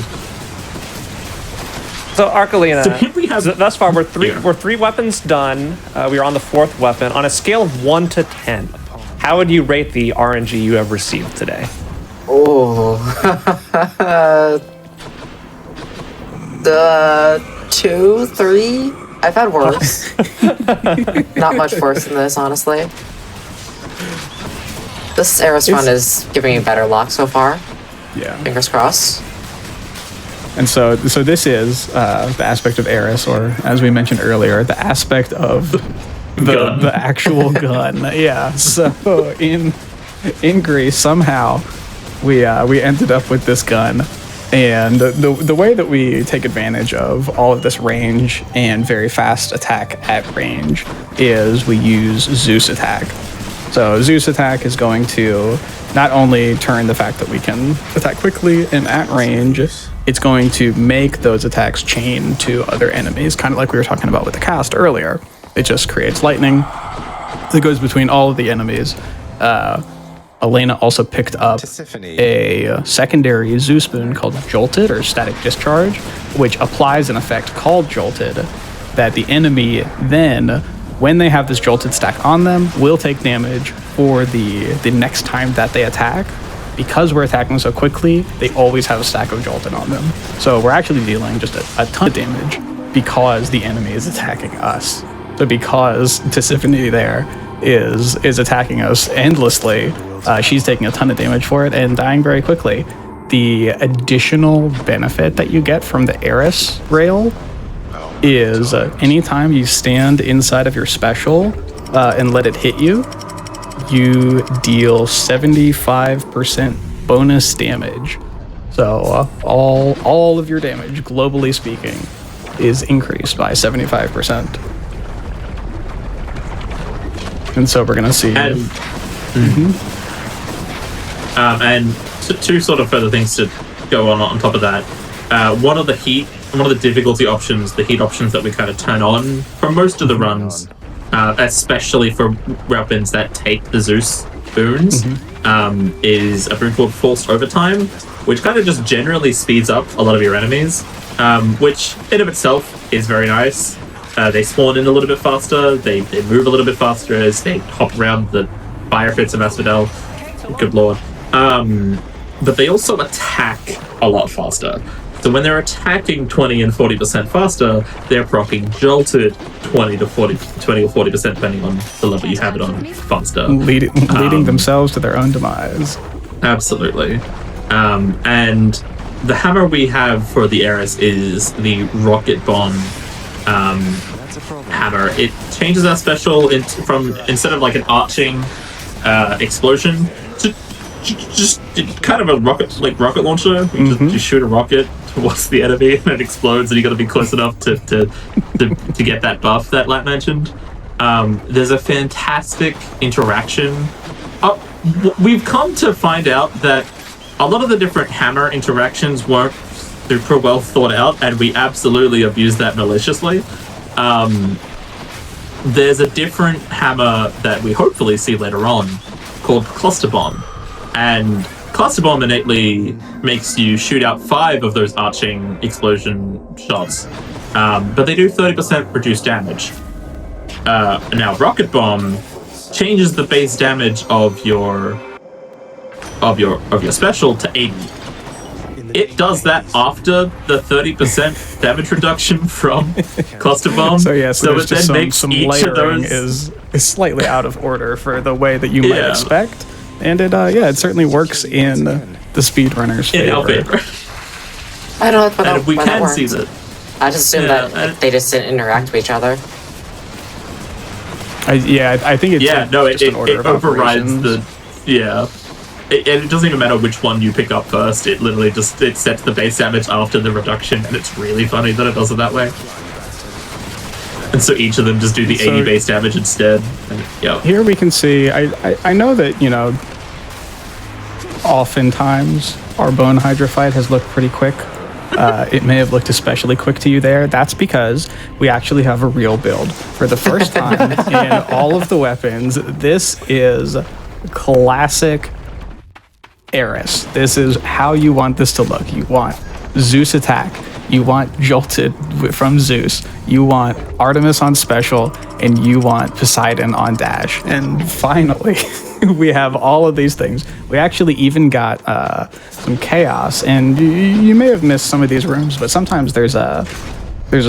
Arcalina, So here we have- thus far we're three weapons done. We are on the fourth weapon. On a scale of 1 to 10, how would you rate the RNG you have received today? Oh. 2, 3? I've had worse. Not much worse than this, honestly. This Eris run is giving me better luck so far. Yeah. Fingers crossed. And so this is the aspect of Eris, or as we mentioned earlier, the aspect of the actual gun. Yeah. So in Greece, somehow we ended up with this gun, and the way that we take advantage of all of this range and very fast attack at range is we use Zeus attack. So Zeus attack is going to not only turn the fact that we can attack quickly and at range, it's going to make those attacks chain to other enemies, kind of like we were talking about with the cast earlier. It just creates lightning that goes between all of the enemies. Elena also picked up a secondary Zeus boon called Jolted, or Static Discharge, which applies an effect called Jolted that the enemy then, when they have this Jolted stack on them, will take damage for the next time that they attack. Because we're attacking so quickly, they always have a stack of Jolted on them. So we're actually dealing just a ton of damage because the enemy is attacking us. So because Tisiphone there is attacking us endlessly, she's taking a ton of damage for it and dying very quickly. The additional benefit that you get from the Eris rail is anytime you stand inside of your special and let it hit you, you deal 75% bonus damage. So all of your damage, globally speaking, is increased by 75%. And so we're gonna see. And, and two sort of further things to go on top of that. One of the difficulty options, the heat options that we kind of turn on for most of the runs, especially for weapons that take the Zeus boons, is a boon called Forced Overtime, which kind of just generally speeds up a lot of your enemies, which in of itself is very nice. They spawn in a little bit faster, they move a little bit faster as they hop around the fire pits of Asphodel. Good lord. But they also attack a lot faster. So when they're attacking 20 and 40% faster, they're proccing Jolted 20 or 40%, depending on the level you have it on, faster. Leading themselves to their own demise. Absolutely. And the hammer we have for the Eris is the Rocket Bomb hammer. It changes our special from instead of like an arching explosion to just kind of a rocket launcher. You shoot a rocket towards the enemy and it explodes, and you got to be close enough to get that buff that Lat mentioned. There's a fantastic interaction. We've come to find out that a lot of the different hammer interactions weren't super well thought out, and we absolutely abuse that maliciously. There's a different hammer that we hopefully see later on called Cluster Bomb. And Cluster Bomb innately makes you shoot out 5 of those arching explosion shots, but they do 30% reduced damage. Now, Rocket Bomb changes the base damage of your special to 80. It does that after the 30% damage reduction from Cluster Bomb. So yeah, so it just then makes some each of layering those is slightly out of order for the way that you might expect. And it certainly works in the speedrunner's favor. in our favor. I don't know And we why that can see works. that. I just assume that they just didn't interact with each other. I think it's just it an order of overrides operations. and it doesn't even matter which one you pick up first. It literally it sets the base damage after the reduction, and it's really funny that it does it that way. And so each of them just do the So- 80 base damage instead. And, yeah. Here we can see, I know that, oftentimes our Bone Hydra fight has looked pretty quick. It may have looked especially quick to you there. That's because we actually have a real build. For the first time in all of the weapons, this is classic Eris. This is how you want this to look. You want Zeus attack. You want Jolted from Zeus. You want Artemis on special. And you want Poseidon on dash. And finally, we have all of these things. We actually even got some chaos. And you may have missed some of these rooms, but sometimes there's a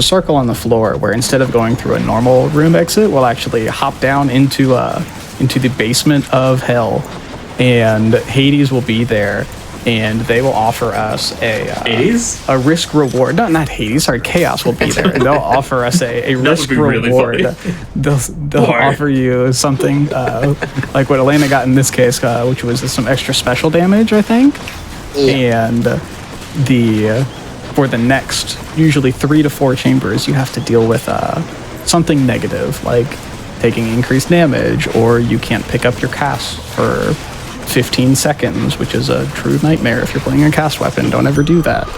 circle on the floor where instead of going through a normal room exit, we'll actually hop down into the basement of hell, and Hades will be there, and they will offer us a risk reward. Not Hades, sorry, Chaos will be there, and they'll offer us a risk reward. Really they'll offer you something like what Elena got in this case, which was some extra special damage, I think. Yeah. And for the next usually 3 to 4 chambers, you have to deal with something negative, like taking increased damage, or you can't pick up your cast for 15 seconds, which is a true nightmare if you're playing a cast weapon. Don't ever do that.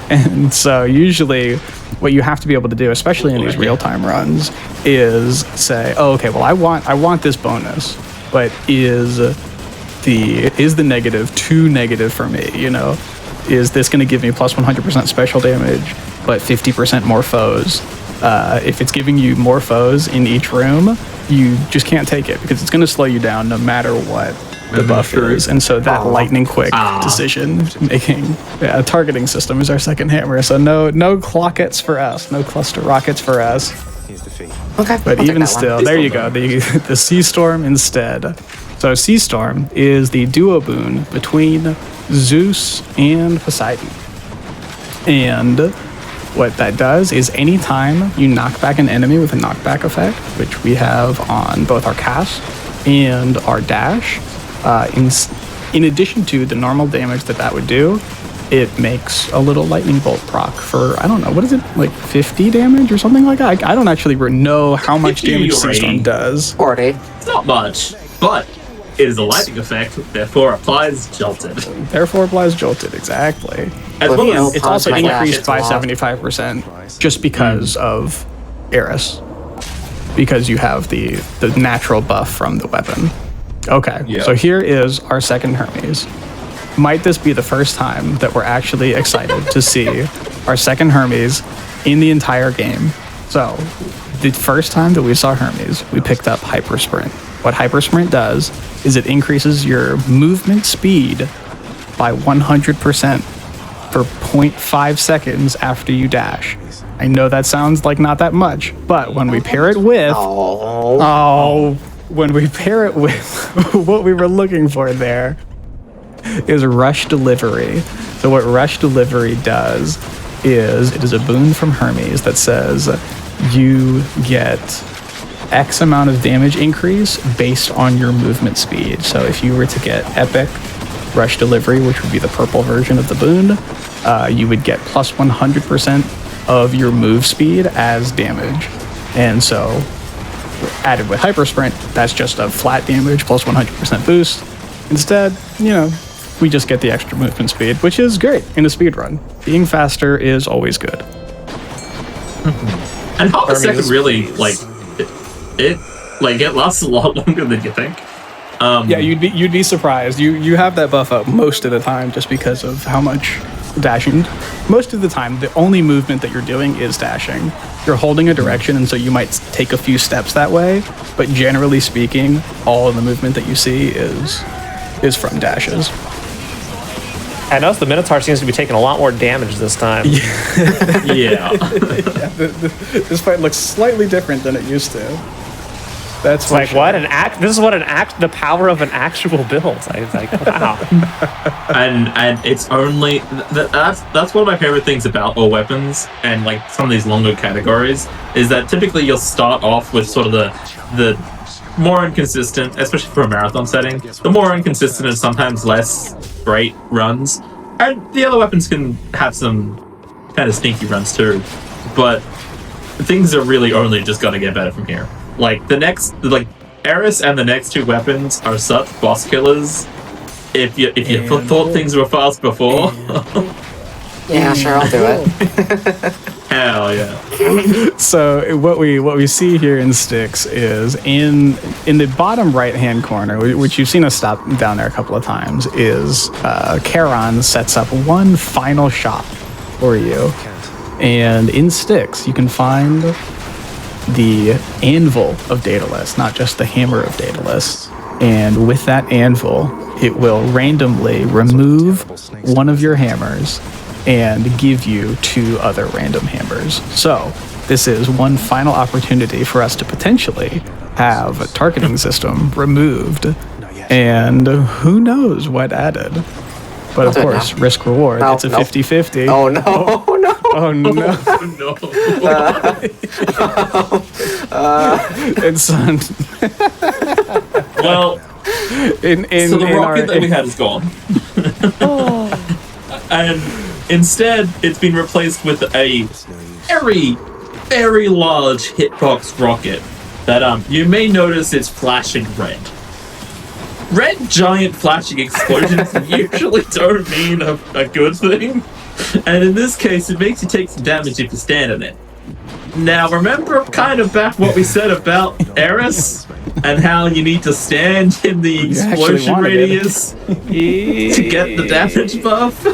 And so usually what you have to be able to do, especially in these real-time runs, is say, oh, okay, well, I want this bonus, but is the negative too negative for me, Is this going to give me plus 100% special damage, but 50% more foes? If it's giving you more foes in each room, you just can't take it because it's going to slow you down no matter what the buff is. And so that lightning quick decision making, targeting system is our second hammer. So no clockets for us, no cluster rockets for us. Here's the fee. Okay. But even still, there you go, the Sea Storm instead. So Sea Storm is the duo boon between Zeus and Poseidon. And what that does is anytime you knock back an enemy with a knockback effect, which we have on both our cast and our dash, in addition to the normal damage that would do, it makes a little lightning bolt proc for, I don't know, what is it, like 50 damage or something like that? I don't actually know how much damage Sea Storm does. 40. It's not much, but it is a lightning effect, therefore applies Jolted. Therefore applies Jolted, exactly. As Well, well as It's also my dash, increased it's by a lot. 75% just because of Eris. Because you have the natural buff from the weapon. Okay, Yeah. so here is our second Hermes. Might this be the first time that we're actually excited to see our second Hermes in the entire game? So, the first time that we saw Hermes, we picked up Hyper Sprint. What Hyper Sprint does is it increases your movement speed by 100% for 0.5 seconds after you dash. I know that sounds like not that much, but when we pair it with... when we pair it with what we were looking for there is Rush Delivery. So what Rush Delivery does is it is a boon from Hermes that says you get X amount of damage increase based on your movement speed. So if you were to get Epic Rush Delivery, which would be the purple version of the boon, you would get plus 100% of your move speed as damage. And so added with Hyper Sprint, that's just a flat damage plus 100% boost. Instead, we just get the extra movement speed, which is great in a speed run. Being faster is always good. And half a second really, it lasts a lot longer than you think. Yeah, you'd be surprised. You have that buff up most of the time just because of how much dashing. Most of the time, the only movement that you're doing is dashing. You're holding a direction, and so you might take a few steps that way. But generally speaking, all of the movement that you see is from dashes. I noticed the Minotaur seems to be taking a lot more damage this time. Yeah. This fight looks slightly different than it used to. That's It's like, what? This is what the power of an actual build. I was like, wow. and it's only that's one of my favorite things about all weapons and like some of these longer categories is that typically you'll start off with sort of the more inconsistent, especially for a marathon setting, the more inconsistent and sometimes less great runs, and the other weapons can have some kind of sneaky runs too, but things are really only just gonna get better from here. Like Eris and the next two weapons are such boss killers. If you thought things were fast before, Yeah, sure, I'll do it. hell yeah. So what we see here in Styx is in the bottom right hand corner, which you've seen us stop down there a couple of times, is Charon sets up one final shop for you. And in Styx, you can find the anvil of Daedalus, not just the hammer of Daedalus. And with that anvil, it will randomly remove one of your hammers and give you 2 other random hammers. So this is one final opportunity for us to potentially have a targeting system removed. And who knows what added. But of course, risk reward, it's a 50-50. Oh no, no. Oh no. No. And son, Well, so the rocket that we had is gone. And instead, it's been replaced with a very, very large hitbox rocket that you may notice it's flashing red. Red giant flashing explosions usually don't mean a good thing. And in this case, it makes you take some damage if you stand in it. Now, remember kind of back what we said about Eris and how you need to stand in the explosion radius to get the damage buff?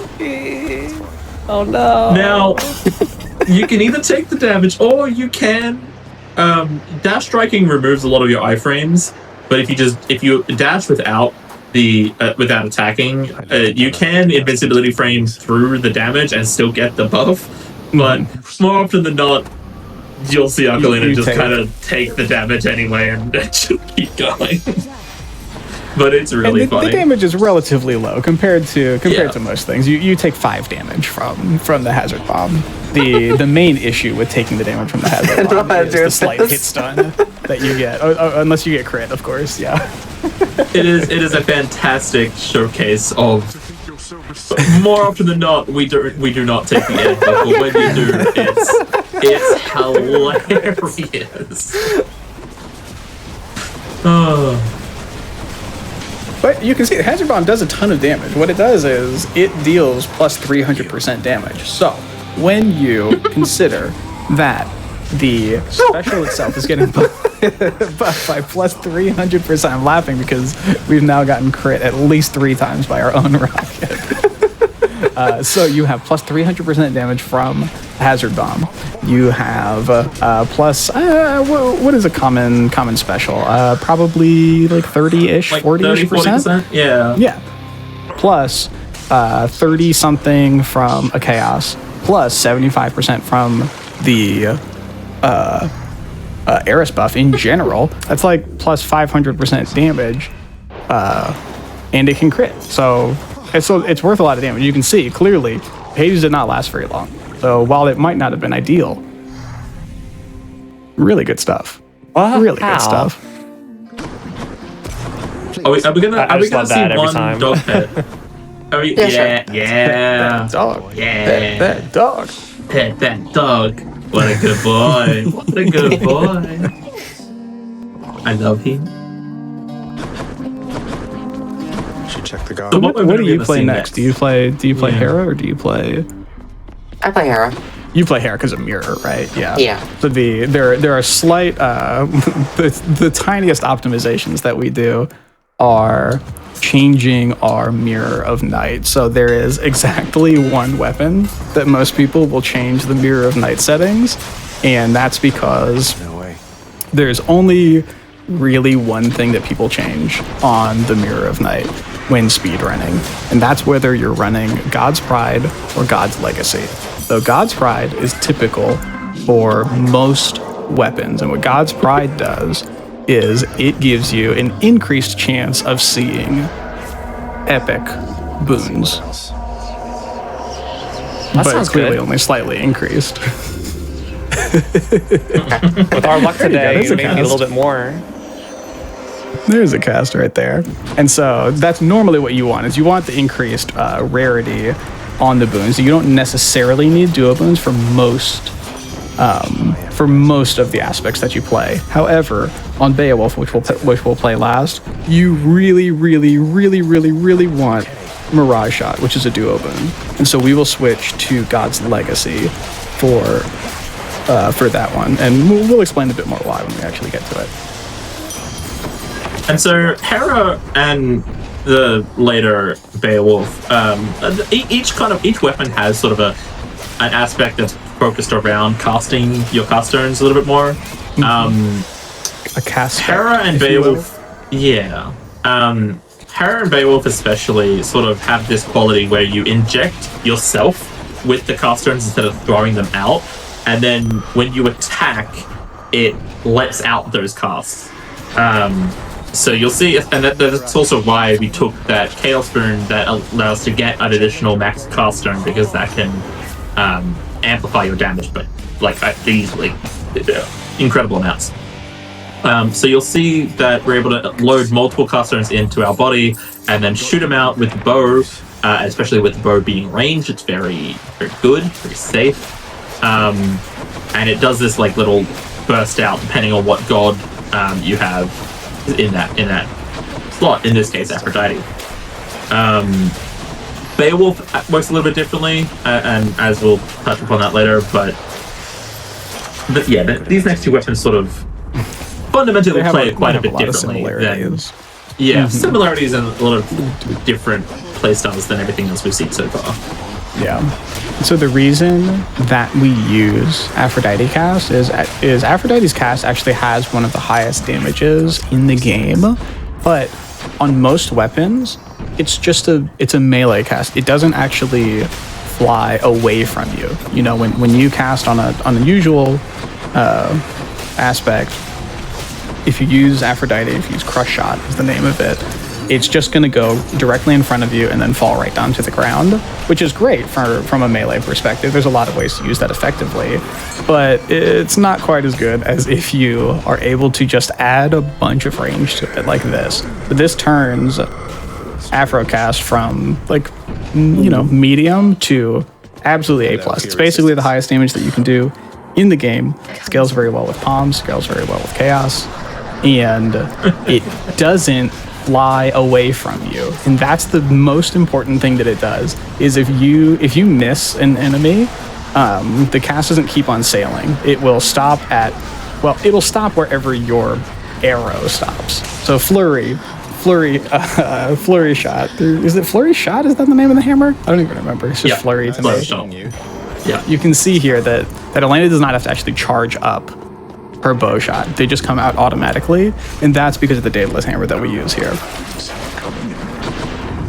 Oh no. Now, you can either take the damage or you can... dash striking removes a lot of your iframes, but if you dash without without attacking, you can invincibility frame through the damage and still get the buff. But more often than not, you'll see Arcolina just kind of take the damage anyway and just keep going. But it's really funny. The damage is relatively low compared to most things. You take 5 damage from the hazard bomb. The main issue with taking the damage from the hazard bomb is the slight hit stun that you get, unless you get crit, of course. Yeah. It is a fantastic showcase of. More often than not, we do not take the end, but when you do, it's hilarious. Oh. But you can see the hazard bomb does a ton of damage. What it does is it deals plus 300% damage. So when you consider that the special itself is getting buffed by plus 300%, I'm laughing because we've now gotten crit at least 3 times by our own rocket. So you have plus 300% damage from hazard bomb. You have plus what is a common special? Probably like 30-ish, Like 40-ish%. Yeah. Plus 30 something from a chaos. Plus 75% from the Eris buff in general. That's like plus 500% damage, and it can crit. So it's worth a lot of damage. You can see clearly Hades did not last very long. So while it might not have been ideal, really good stuff. Really good stuff. Are we gonna see one time. dog pet? Yeah. That dog. Yeah. That dog. Pet that dog. What a good boy. What a good boy. I love him. Should check the So guard. What do you play next? Do you play Hera or do you play? I play Hera. You play Hera because of mirror, right? Yeah. Yeah. So there are slight the tiniest optimizations that we do are changing our mirror of night. So there is exactly one weapon that most people will change the mirror of night settings, and that's because No way. there's only really one thing that people change on the mirror of night when speedrunning, and that's whether you're running God's Pride or God's Legacy. So God's Pride is typical for most weapons, and what God's Pride does is it gives you an increased chance of seeing epic boons. But sounds clearly good. only slightly increased. With our luck today, There's a maybe a cast. little bit more. There's a cast right there. And so that's normally what you want, is you want the increased rarity on the boons. You don't necessarily need duo boons for most for most of the aspects that you play. However, on Beowulf, which we'll play last, you really, really, really, really, really want Mirage Shot, which is a duo boon. And so we will switch to God's Legacy for that one, and we'll explain a bit more why when we actually get to it. And so Hera and the later Beowulf, each weapon has sort of an aspect that's focused around casting your cast stones a little bit more. A cast. Hera and Beowulf, yeah. Hera and Beowulf especially sort of have this quality where you inject yourself with the cast stones instead of throwing them out, and then when you attack, it lets out those casts. So you'll see, and that's also why we took that Chaos Boon that allows us to get an additional max cast stone, because that can amplify your damage, but like easily, incredible amounts. So you'll see that we're able to load multiple cast stones into our body and then shoot them out with the bow, especially with the bow being ranged. It's very, very good, very safe. And it does this like little burst out depending on what god you have in that slot. In this case, Aphrodite. Beowulf works a little bit differently, and as we'll touch upon that later. But yeah, these next two weapons sort of fundamentally play it quite a bit differently. Similarities and a lot of different playstyles than everything else we've seen so far. Yeah. So the reason that we use Aphrodite cast is Aphrodite's cast actually has one of the highest damages in the game, but on most weapons, it's a melee cast. It doesn't actually fly away from you. You know, when you cast on a usual aspect, if you use Aphrodite, if you use Crush Shot is the name of it, it's just going to go directly in front of you and then fall right down to the ground, which is great from a melee perspective. There's a lot of ways to use that effectively, but it's not quite as good as if you are able to just add a bunch of range to it like this. But this turns Afrocast from medium to absolutely A+. It's basically the highest damage that you can do in the game. Scales very well with Palms, scales very well with Chaos, and it doesn't fly away from you, and that's the most important thing that it does. Is if you miss an enemy, the cast doesn't keep on sailing. It will stop it'll stop wherever your arrow stops. So flurry shot. Is it flurry shot? Is that the name of the hammer? I don't even remember. It's just flurry to me. Yeah. You can see here that Elena does not have to actually charge up her bow shot. They just come out automatically, and that's because of the Daedalus hammer that we use here,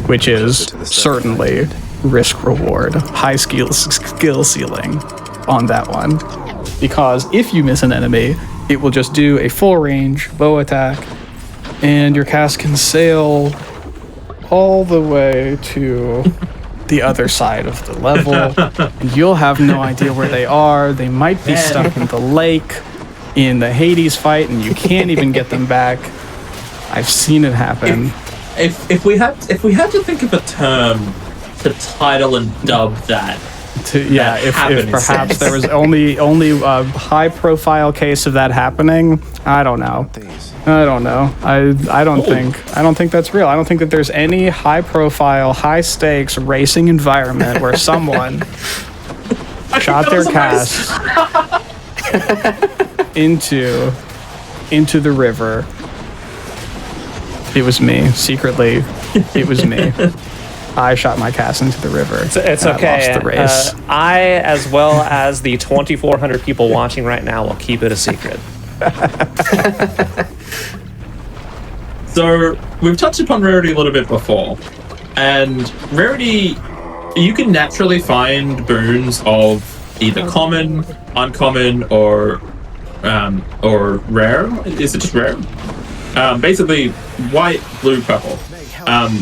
which is certainly risk reward, high skill ceiling on that one, because if you miss an enemy, it will just do a full range bow attack, and your cast can sail all the way to the other side of the level, and you'll have no idea where they are. They might be stuck in the lake in the Hades fight, and you can't even get them back. I've seen it happen. If we had to think of a term to title and dub that, if perhaps there was only a high profile case of that happening, I don't know. I don't think that's real. I don't think that there's any high profile, high stakes racing environment where someone shot their cast into the river. It was me. Secretly, it was me. I shot my cast into the river. It's okay. I lost the race. I, as well as the 2,400 people watching right now, will keep it a secret. So we've touched upon rarity a little bit before, and rarity, you can naturally find boons of either common, uncommon, or rare. Is it just rare? Basically, white, blue, purple.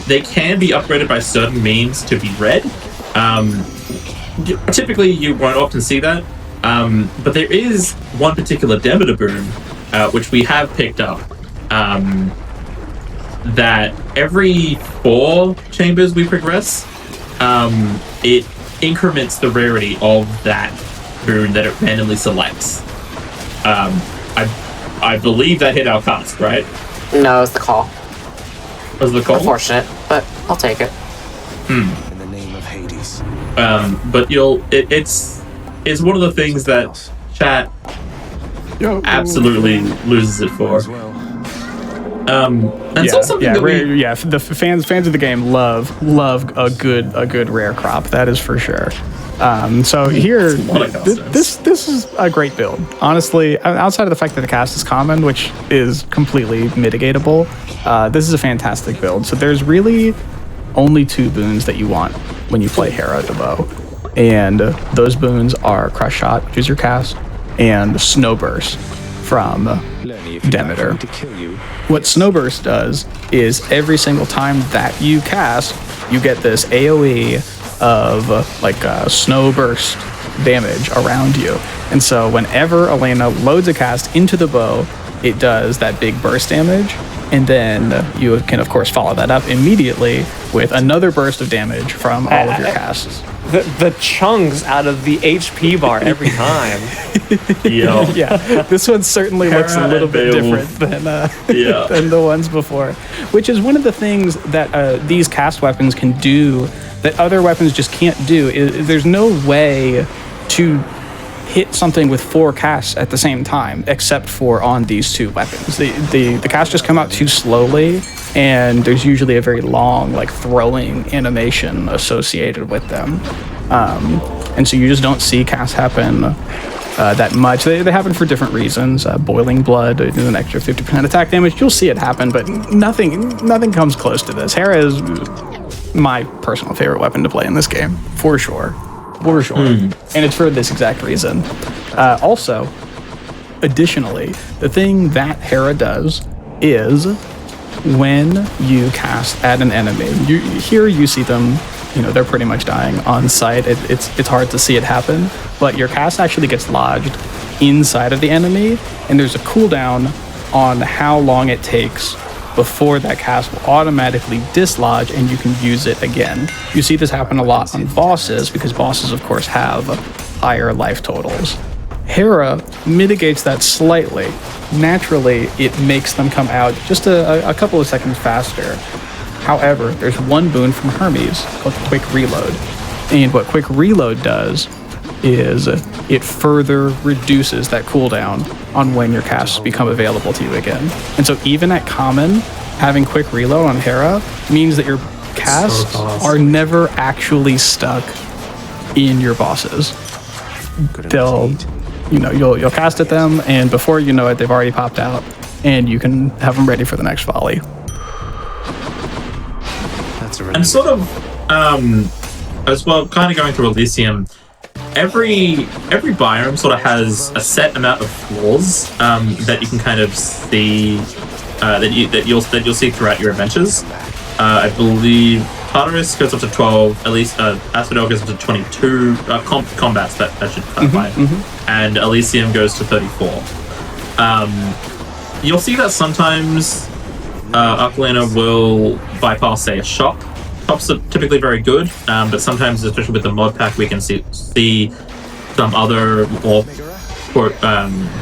They can be upgraded by certain means to be red. Typically, you won't often see that, but there is one particular Demeter boon, which we have picked up, that every 4 chambers we progress, it increments the rarity of that boon that it randomly selects. I believe that hit our cast, right? No, it's the call. Was the call? Unfortunate, but I'll take it. In the name of Hades. But it's one of the things that chat absolutely loses it for. As well. And it's also something that the fans of the game love a good rare crop. That is for sure. So here, this is a great build. Honestly, outside of the fact that the cast is common, which is completely mitigatable, this is a fantastic build. So there's really only 2 boons that you want when you play Hera de Bow, and those boons are Crush Shot, which is your cast, and Snowburst from Demeter. What Snowburst does is every single time that you cast, you get this AoE of snowburst damage around you. And so whenever Elena loads a cast into the bow, it does that big burst damage. And then you can, of course, follow that up immediately with another burst of damage from all of your casts. The chunks out of the HP bar every time. Yeah, this one certainly looks a little bit different than the ones before, which is one of the things that these cast weapons can do that other weapons just can't do. There's no way to hit something with 4 casts at the same time, except for on these 2 weapons. The casts just come out too slowly, and there's usually a very long throwing animation associated with them. And so you just don't see casts happen that much. They happen for different reasons. Boiling Blood is an extra 50% attack damage. You'll see it happen, but nothing comes close to this. Hera is my personal favorite weapon to play in this game, for sure. And it's for this exact reason. Also, additionally, the thing that Hera does is when you cast at an enemy, you see them, they're pretty much dying on sight. It's hard to see it happen, but your cast actually gets lodged inside of the enemy, and there's a cooldown on how long it takes before that cast will automatically dislodge and you can use it again. You see this happen a lot on bosses because bosses, of course, have higher life totals. Hera mitigates that slightly. Naturally, it makes them come out just a couple of seconds faster. However, there's one boon from Hermes called Quick Reload. And what Quick Reload does is it further reduces that cooldown on when your casts become available to you again. And so even at common, having Quick Reload on Hera means that your casts are never actually stuck in your bosses. You'll cast at them, and before you know it, they've already popped out, and you can have them ready for the next volley. And sort of, as well, kind of going through Elysium, every biome sort of has a set amount of flaws that you can kind of see that you'll see throughout your adventures. I believe Tartarus goes up to 12, at least Asphodel goes up to 22 combats that should clarify, and Elysium goes to 34. You'll see that sometimes Archelina will bypass, say, a shop. Shops are typically very good, but sometimes, especially with the mod pack, we can see some other more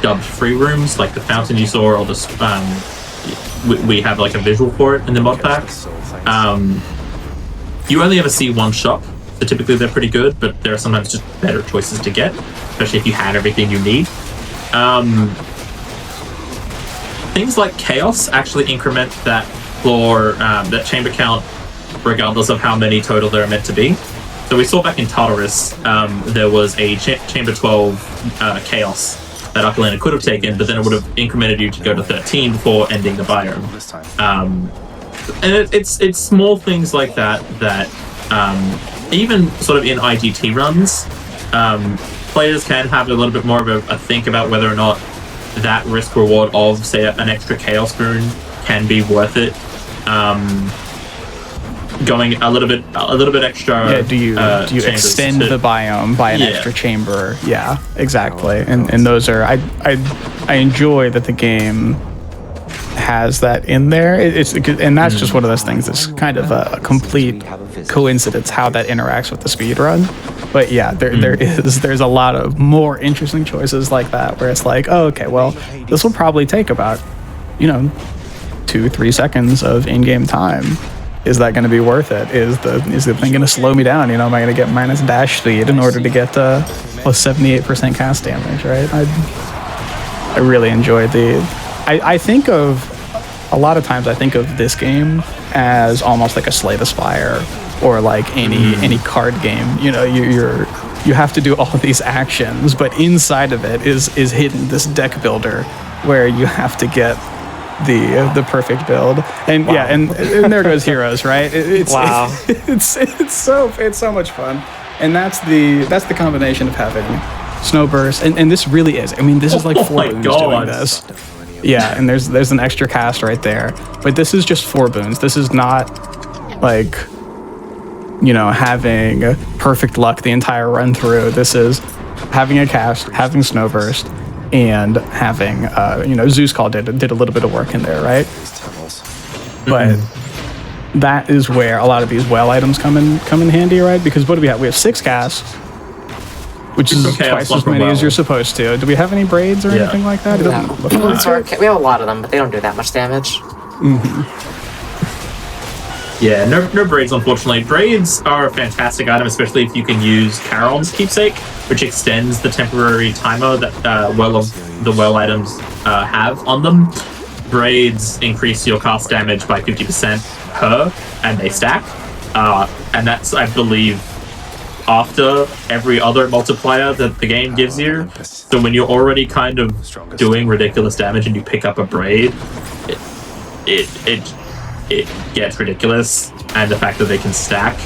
dubbed free rooms, like the fountain you saw, or we have like a visual for it in the mod pack. You only ever see one shop, so typically they're pretty good, but there are sometimes just better choices to get, especially if you had everything you need. Things like Chaos actually increment that floor, that chamber count, regardless of how many total there are meant to be. So we saw back in Tartarus, there was a chamber 12 Chaos that Archelina could have taken, but then it would have incremented you to go to 13 before ending the biome. And it's small things like that even sort of in IGT runs, players can have a little bit more of a think about whether or not that risk reward of, say, an extra Chaos boon can be worth it. Going a little bit extra. Yeah, do you extend the biome by an extra chamber? Yeah, exactly. And those are I enjoy that the game has that in there. And that's just one of those things that's kind of a complete coincidence how that interacts with the speedrun. But yeah, there's a lot of more interesting choices like that where it's like, oh, okay, well, this will probably take about, 2-3 seconds of in-game time. Is that going to be worth it? Is the thing going to slow me down? Am I going to get minus dash speed in order to get plus 78% cast damage? Right? I really enjoyed I think of a lot of times. I think of this game as almost like a Slay the Spire or like any card game. You have to do all these actions, but inside of it is hidden this deck builder where you have to get the perfect build. And wow. and there goes Heroes, right? Wow. It's so much fun. And that's the combination of having Snowburst and this really is. I mean, this is like 4 boons doing this. Yeah, and there's an extra cast right there. But this is just 4 boons. This is not like having perfect luck the entire run through. This is having a cast, having Snowburst, and having Zeus Call did a little bit of work in there, right? But that is where a lot of these well items come in handy, right? Because what do we have? We have 6 casts, which is twice as many as you're supposed to. Do we have any braids or anything like that? No. We have a lot of them, but they don't do that much damage. Yeah, no braids, unfortunately. Braids are a fantastic item, especially if you can use Charon's Keepsake, which extends the temporary timer that the well items have on them. Braids increase your cast damage by 50% per, and they stack. And that's, I believe, after every other multiplier that the game gives you. So when you're already kind of doing ridiculous damage and you pick up a braid, it gets ridiculous, and the fact that they can stack.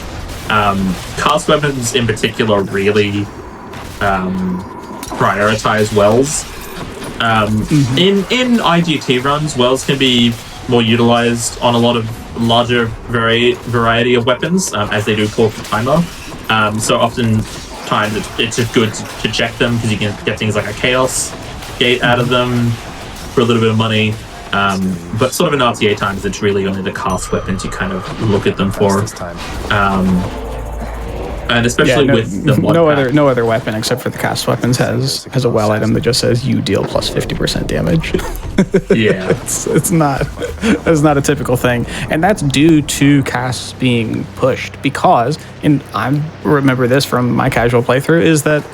Cast weapons in particular really prioritize wells. In IGT runs, wells can be more utilized on a lot of larger variety of weapons, as they do pull for timer. So oftentimes it's just good to check them because you can get things like a Chaos Gate out of them for a little bit of money. But sort of in RTA times, it's really only the cast weapons you kind of look at them for. And especially with the no other weapon except for the cast weapons has a well item that just says you deal plus 50% damage. Yeah, it's not a typical thing, and that's due to casts being pushed because, and I remember this from my casual playthrough, is that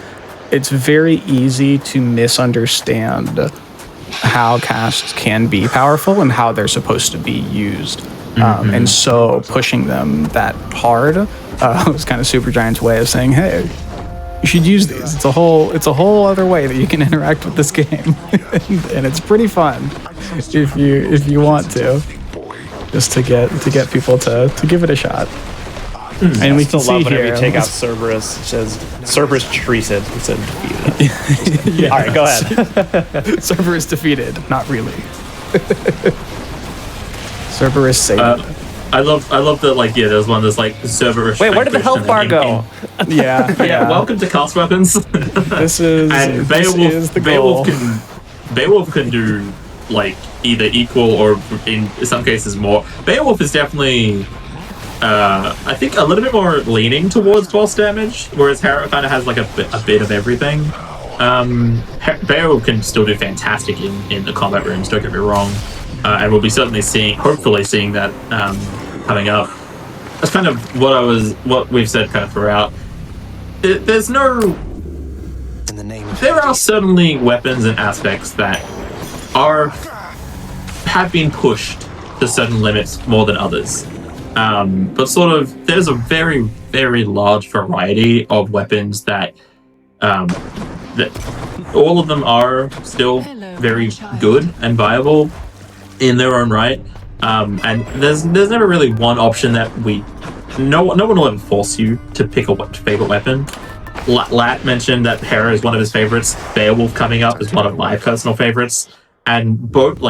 it's very easy to misunderstand how casts can be powerful and how they're supposed to be used. And so pushing them that hard was kind of Supergiant's way of saying, hey, you should use these. It's a whole other way that you can interact with this game. And it's pretty fun if you want to, just to get people to give it a shot. And we can see love whenever here, you take out Cerberus. It says Cerberus treated instead of defeated. Yeah. All right, go ahead. Cerberus defeated, not really. Cerberus saved. I love that, there's one that's like Cerberus. Wait, where did the health bar go? Yeah. Welcome to cast weapons. This is the goal. Beowulf can do either equal or in some cases more. Beowulf is definitely I think a little bit more leaning towards boss damage, whereas Hera kind of has a bit of everything. Beowulf can still do fantastic in the combat rooms, don't get me wrong. And we'll be hopefully seeing that coming up. That's kind of what we've said kind of throughout. There are certainly weapons and aspects that have been pushed to certain limits more than others. But there's a very, very large variety of weapons that all of them are still very good and viable in their own right. And there's never really one option that no one will ever force you to pick a favorite weapon. Lat mentioned that Hera is one of his favorites. Beowulf coming up is one of my personal favorites. And both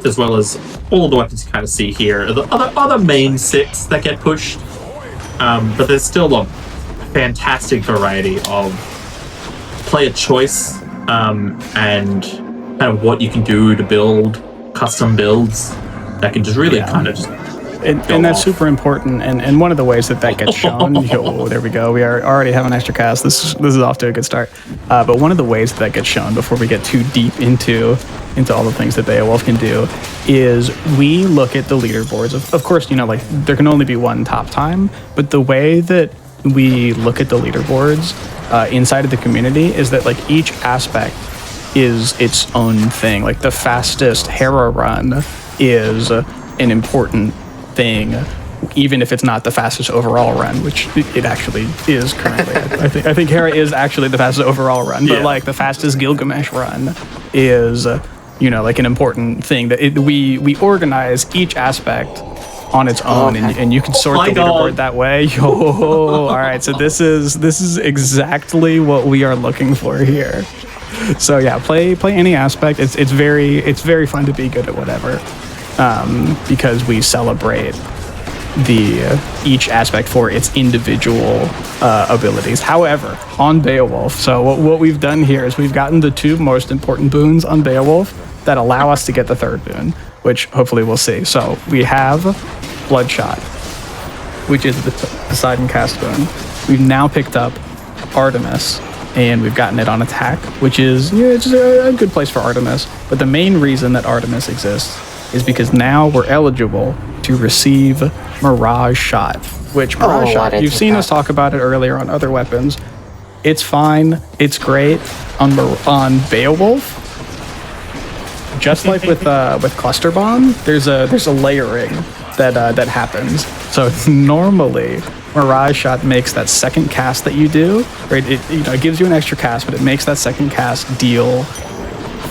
as well as all of the weapons you kind of see here are the other main 6 that get pushed. But there's still a fantastic variety of player choice and kind of what you can do to build custom builds that can just really kind of just and that's super important. And one of the ways that gets shown, there we go. We are already having an extra cast. This is off to a good start. But one of the ways that gets shown before we get too deep into all the things that Beowulf can do is we look at the leaderboards. Of course, like there can only be one top time, but the way that we look at the leaderboards inside of the community is that like each aspect is its own thing. Like the fastest Hera run is an important thing, even if it's not the fastest overall run, which it actually is currently. I think Hera is actually the fastest overall run, but like the fastest Gilgamesh run is, like an important thing that we organize each aspect on its own, and you can sort the leaderboard that way. All right, so this is exactly what we are looking for here. So yeah, play any aspect. It's very fun to be good at whatever, because we celebrate each aspect for its individual abilities. However, on Beowulf, so what we've done here is we've gotten the two most important boons on Beowulf that allow us to get the third boon, which hopefully we'll see. So we have Bloodshot, which is the Poseidon cast boon. We've now picked up Artemis, and we've gotten it on attack, which is it's a good place for Artemis. But the main reason that Artemis exists is because now we're eligible to receive Mirage Shot, which Mirage Shot, you've seen us talk about it earlier on other weapons. It's fine, it's great on Beowulf. Just like with Cluster Bomb, there's a layering that happens. So normally Mirage Shot makes that second cast that you do, right? It gives you an extra cast, but it makes that second cast deal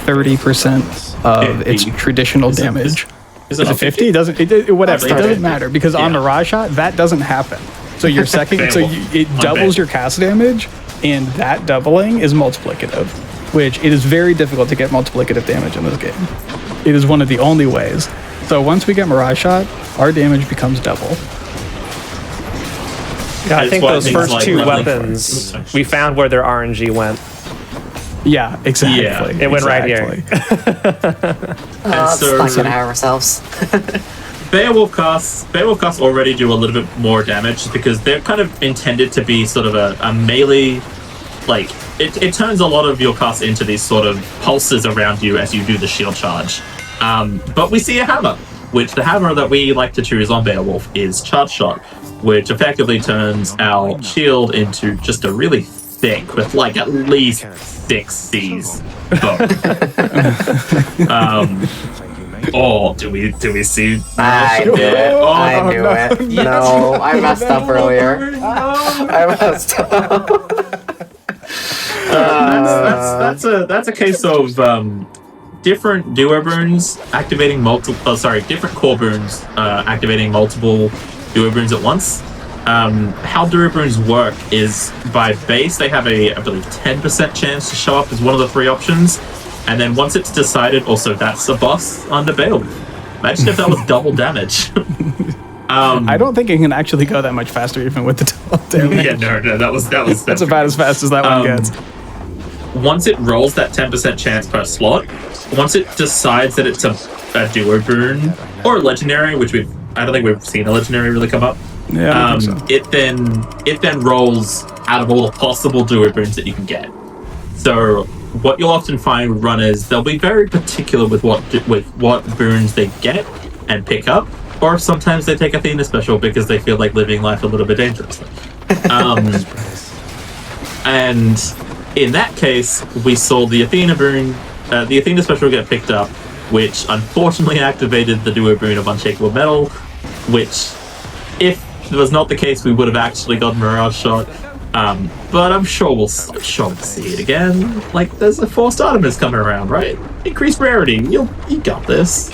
30% of its traditional damage. Is it 50? It doesn't. Whatever. It doesn't matter because on Mirage Shot that doesn't happen. So your second, it doubles your cast damage, and that doubling is multiplicative, which it is very difficult to get multiplicative damage in this game. It is one of the only ways. So once we get Mirage Shot, our damage becomes double. Yeah, I think those first two weapons, we found where their RNG went. Yeah, exactly. Yeah, it went right here. Let's not get out of ourselves. Beowulf casts already do a little bit more damage because they're kind of intended to be sort of a melee. Like, it turns a lot of your casts into these sort of pulses around you as you do the shield charge. But we see a hammer, which the hammer that we like to choose on Beowulf is Charge Shot, which effectively turns our shield into just a really thick, with like at least 6 C's. Do we see? I knew it. I knew it. Yes. No, I messed up earlier. I messed up. That's a case of different duo boons activating multiple. Different core boons activating multiple duo boons at once. How duo boons work is by base they have I believe 10% chance to show up as one of the 3 options, and then once it's decided, also that's a boss under Beowulf. Imagine if that was double damage. I don't think it can actually go that much faster even with the double damage. Yeah, no, that was that's about as fast as that one gets. Once it rolls that 10% chance per slot, once it decides that it's a duo boon or a legendary, which I don't think we've seen a legendary really come up. Yeah, so. It then rolls out of all the possible duo boons that you can get. So what you'll often find with runners, they'll be very particular with what boons they get and pick up, or sometimes they take Athena special because they feel like living life a little bit dangerously. And in that case, we saw the Athena boon, the Athena special get picked up, which unfortunately activated the duo boon of Unshakable Metal, which, if it was not the case, we would have actually gotten Mirage Shot. But I'm sure we'll see it again. Like, there's a Forced Artemis coming around, right? Increased rarity. You got this.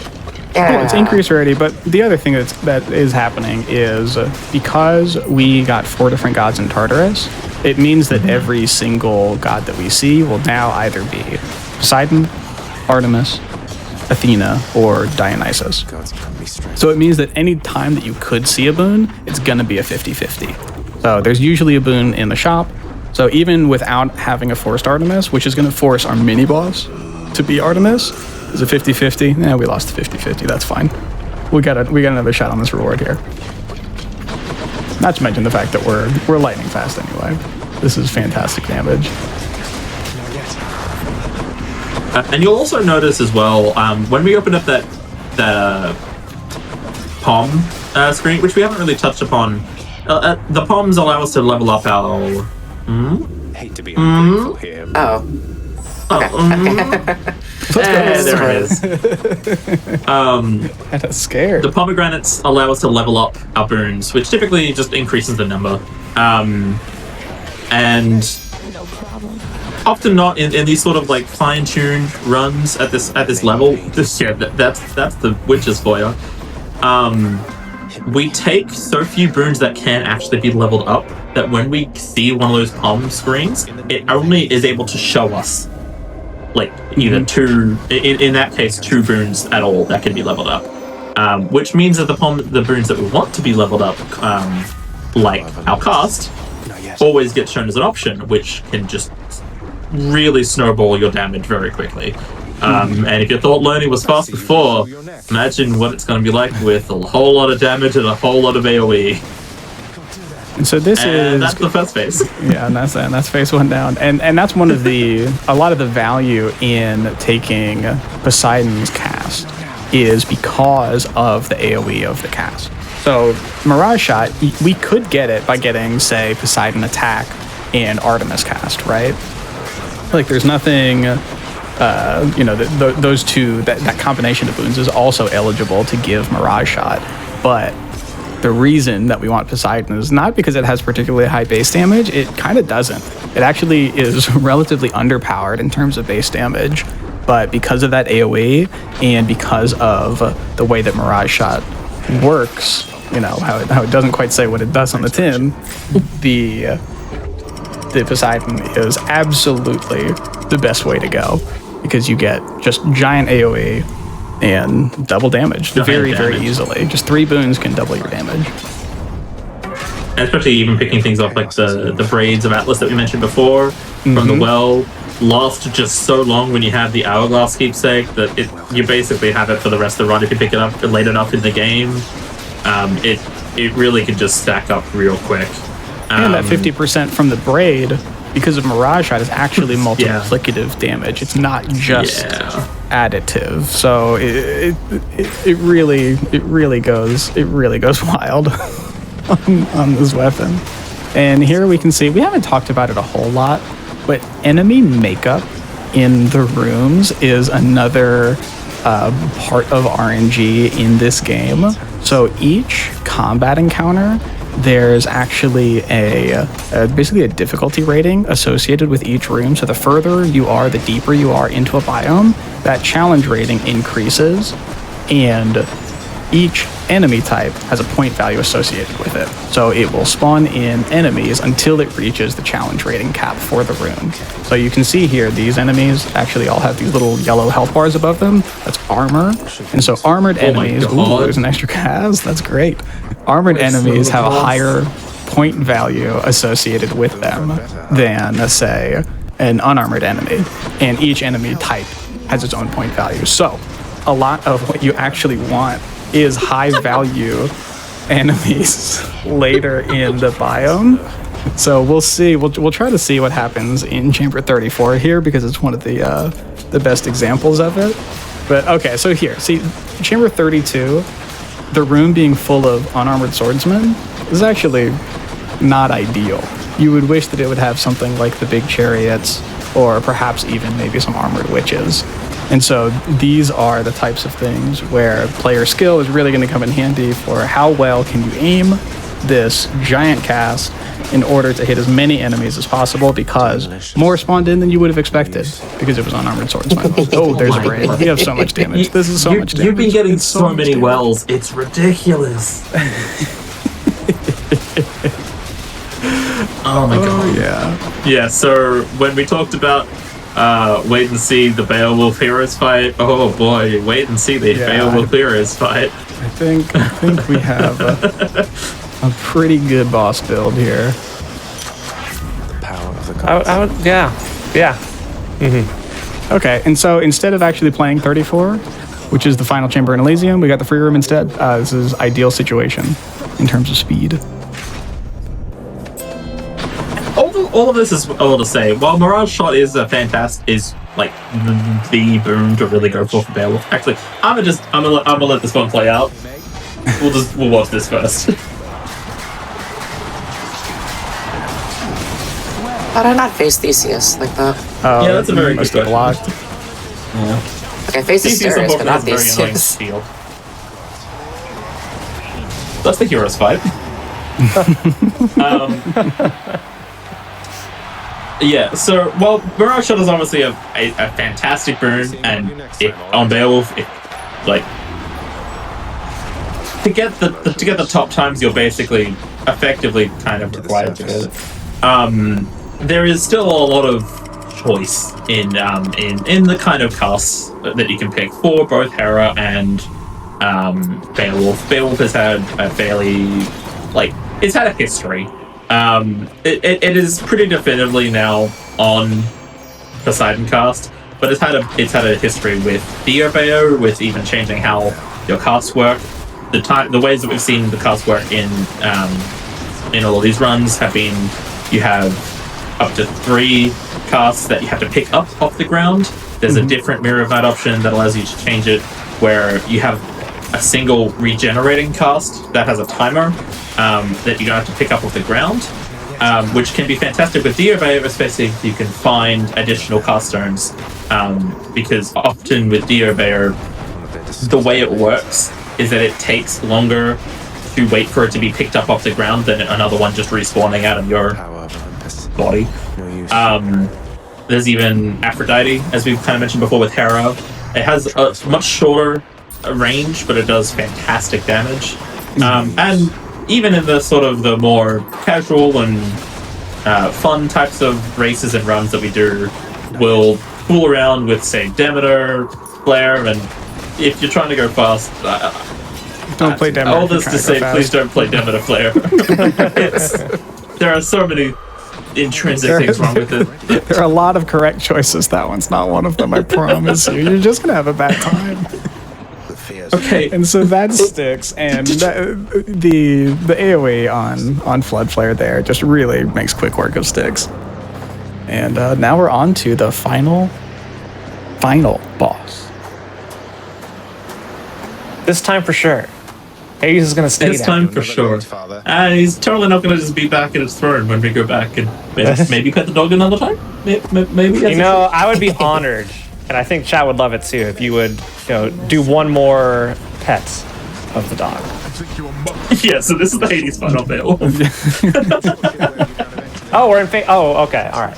Yeah, it's increased rarity, but the other thing that is happening is because we got 4 different gods in Tartarus, it means that every single god that we see will now either be Poseidon, Artemis, Athena, or Dionysus. So it means that any time that you could see a boon, it's going to be a 50-50. So there's usually a boon in the shop. So even without having a forced Artemis, which is going to force our mini-boss to be Artemis, is a 50-50. We lost the 50-50. That's fine. we got another shot on this reward here. Not to mention the fact that we're lightning fast anyway. This is fantastic damage. And you'll also notice as well, when we open up that POM screen, which we haven't really touched upon, the POMs allow us to level up our... Hate to be ungrateful here. Oh. There it is. Kinda scared. The pomegranates allow us to level up our boons, which typically just increases the number. And often not in these sort of like fine-tuned runs at this level. That's the witches for you. We take so few boons that can actually be leveled up that when we see one of those POM screens, it only is able to show us like either two, in that case, 2 boons at all that can be leveled up. Which means that the boons that we want to be leveled up, like our cast, always get shown as an option, which can just really snowball your damage very quickly. And if you thought learning was fast before, imagine what it's going to be like with a whole lot of damage and a whole lot of AoE. And so that's the first phase. Yeah, and that's phase 1 down. And that's one of a lot of the value in taking Poseidon's cast is because of the AoE of the cast. So Mirage Shot, we could get it by getting, say, Poseidon Attack and Artemis cast, right? Like there's nothing, those two, that combination of boons is also eligible to give Mirage Shot. But the reason that we want Poseidon is not because it has particularly high base damage. It kind of doesn't. It actually is relatively underpowered in terms of base damage. But because of that AoE and because of the way that Mirage Shot works, how it doesn't quite say what it does on the tin, the Poseidon is absolutely the best way to go because you get just giant AoE and double damage very easily. Just 3 boons can double your damage. And especially even picking things off like the braids of Atlas that we mentioned before from the well last just so long when you have the hourglass keepsake that you basically have it for the rest of the run if you pick it up late enough in the game. It really can just stack up real quick. And that 50% from the braid, because of Mirage Shot, is actually multiplicative damage. It's not just additive. So it really goes wild on this weapon. And here we can see, we haven't talked about it a whole lot, but enemy makeup in the rooms is another part of RNG in this game. So each combat encounter, there's actually basically a difficulty rating associated with each room. So the further you are, the deeper you are into a biome, that challenge rating increases, and each enemy type has a point value associated with it. So it will spawn in enemies until it reaches the challenge rating cap for the room. So you can see here, these enemies actually all have these little yellow health bars above them. That's armor. And so armored enemies, there's an extra cast. That's great. Armored enemies have a higher point value associated with them than, say, an unarmored enemy. And each enemy type has its own point value. So a lot of what you actually want is high value enemies later in the biome. So we'll see. We'll try to see what happens in Chamber 34 here because it's one of the best examples of it. But okay, so here, see, Chamber 32, the room being full of unarmored swordsmen is actually not ideal. You would wish that it would have something like the big chariots or perhaps even maybe some armored witches. And so these are the types of things where player skill is really going to come in handy for how well can you aim this giant cast in order to hit as many enemies as possible, because more spawned in than you would have expected because it was unarmored swordsman. Oh, there's a braid. We have so much damage. This is so much damage. You've been getting It's so many damage. wells. It's ridiculous. Oh my god. Yeah. Yeah, so when we talked about wait and see the Beowulf Heroes fight, oh boy, wait and see the Beowulf Heroes fight. I think we have a pretty good boss build here. The power of the gods. I would, yeah. Okay, and so instead of actually playing 34, which is the final chamber in Elysium. We got the free room instead. This is ideal situation in terms of speed. All of this is all to say. While Mirage Shot is a fantastic, is like the boom to really go for Beowulf. Actually, I'm gonna let this one play out. We'll watch this first. How did I not face Theseus like that? Oh, Yeah, that's a very must good have blocked. Like, I faced Theseus Asterius, but unfortunately not has a very annoying Theseus. shield. That's the hero's fight. Yeah, so, well, Mirage Shot is obviously a fantastic burn, and on Beowulf, like, to get the top times, you're basically effectively kind of required to get it. There is still a lot of choice in the kind of casts that you can pick for both Hera and Beowulf. Beowulf has had a fairly, like, it's had a history. It is pretty definitively now on Poseidon cast, but it's had a history with Diobeo, with even changing how your casts work. The ways that we've seen the casts work in all of these runs have been, you have up to 3 casts that you have to pick up off the ground. There's a different Mirror of Night option that allows you to change it, where you have a single regenerating cast that has a timer that you don't have to pick up off the ground, which can be fantastic with Diobeo, especially if you can find additional cast turns, because often with Diobeo, the way it works is that it takes longer to wait for it to be picked up off the ground than another one just respawning out of your body. There's even Aphrodite, as we've kind of mentioned before with Hera. It has a much shorter range, but it does fantastic damage. And even in the sort of the more casual and fun types of races and runs that we do, we'll fool around with, say, Demeter, Flare, and if you're trying to go fast, Don't play Demeter. all this to say, please don't play Demeter Flare. There are so many intrinsic things wrong with it. There are a lot of correct choices. That one's not one of them, I promise you. You're just gonna have a bad time. Okay. And so that sticks, and the AoE on Flood Flare there just really makes quick work of sticks. And now we're on to the final boss. This time for sure. Hades is going to stay This down. time for sure. And he's totally not going to just be back at his throne when we go back and maybe pet the dog another time? Maybe. You know, I would be honored, and I think Chad would love it too, if you would, do one more pet of the dog. Yeah, so this is the Hades final battle. Oh, we're in oh, okay, all right.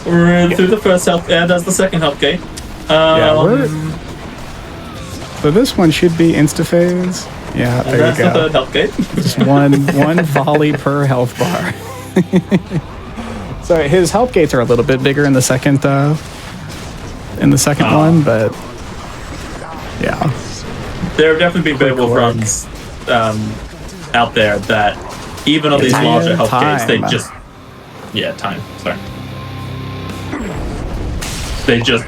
We're through the first health, and that's the second health gate. So this one should be insta-phase. Yeah, there That's you the go. third health gate. Just one volley per health bar. So his health gates are a little bit bigger in the second one, but yeah. There have definitely been Beowulf runs out there that even on these larger health gates, they just time. Sorry.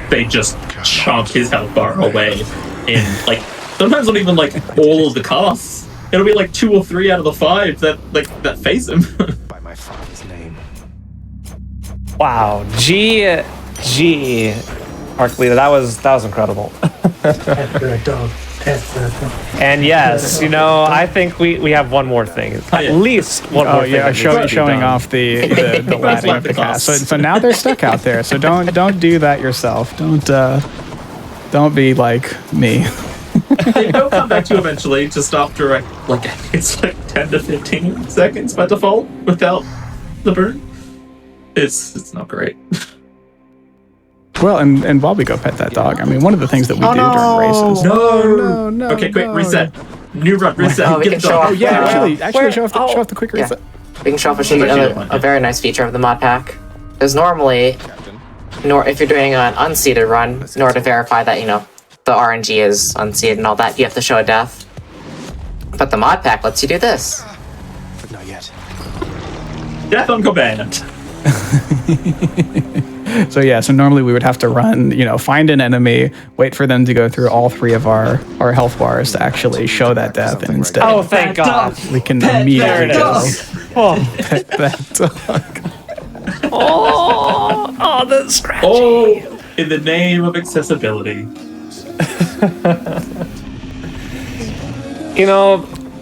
They just chunk his health bar away in like sometimes not even like all of the casts. It'll be like 2 or 3 out of the 5 that face him. By my father's name. Wow, GG, Arc Leader, that was incredible. And yes, I think we have one more thing. At least one more thing. Oh yeah, showing off the Latin of the cast. So now they're stuck out there. So don't do that yourself. Don't be like me. They will come back to you eventually, just after it's like 10 to 15 seconds by default without the burn. It's not great. Well, and while we go pet that dog, I mean, one of the things that we do during races. No. Okay, quick, reset. New run, reset. Oh, we Get can the show dog. off. Actually, show off the quick Yeah. reset. We can show off Actually, a very nice feature of the mod pack. Because normally, if you're doing an unseated run, in order to verify that, the RNG is unseated and all that, you have to show a death. But the mod pack lets you do this. But not yet. Death on command. So normally we would have to run, find an enemy, wait for them to go through all 3 of our health bars to actually show that death, and instead Oh, thank God. we can immediately go. Pet that dog. Oh, the scratchy. Oh, in the name of accessibility.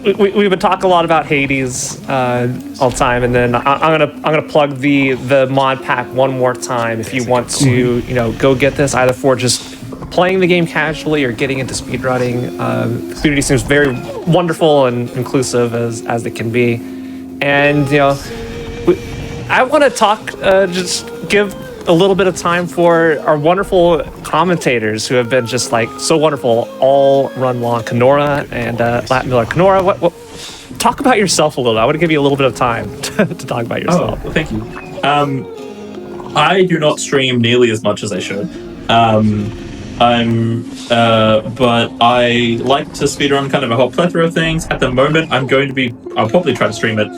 We've been talking a lot about Hades all the time, and then I'm gonna plug the mod pack one more time if you want to go get this, either for just playing the game casually or getting into speedrunning. The community seems very wonderful and inclusive as it can be, and I want to talk, just give a little bit of time for our wonderful commentators who have been just like so wonderful all run long. Kenora and Lat Miller. Kenora, what? Talk about yourself a little. I want to give you a little bit of time to talk about yourself. Oh, well, thank you. I do not stream nearly as much as I should. But I like to speedrun kind of a whole plethora of things. At the moment, I'll probably try to stream it.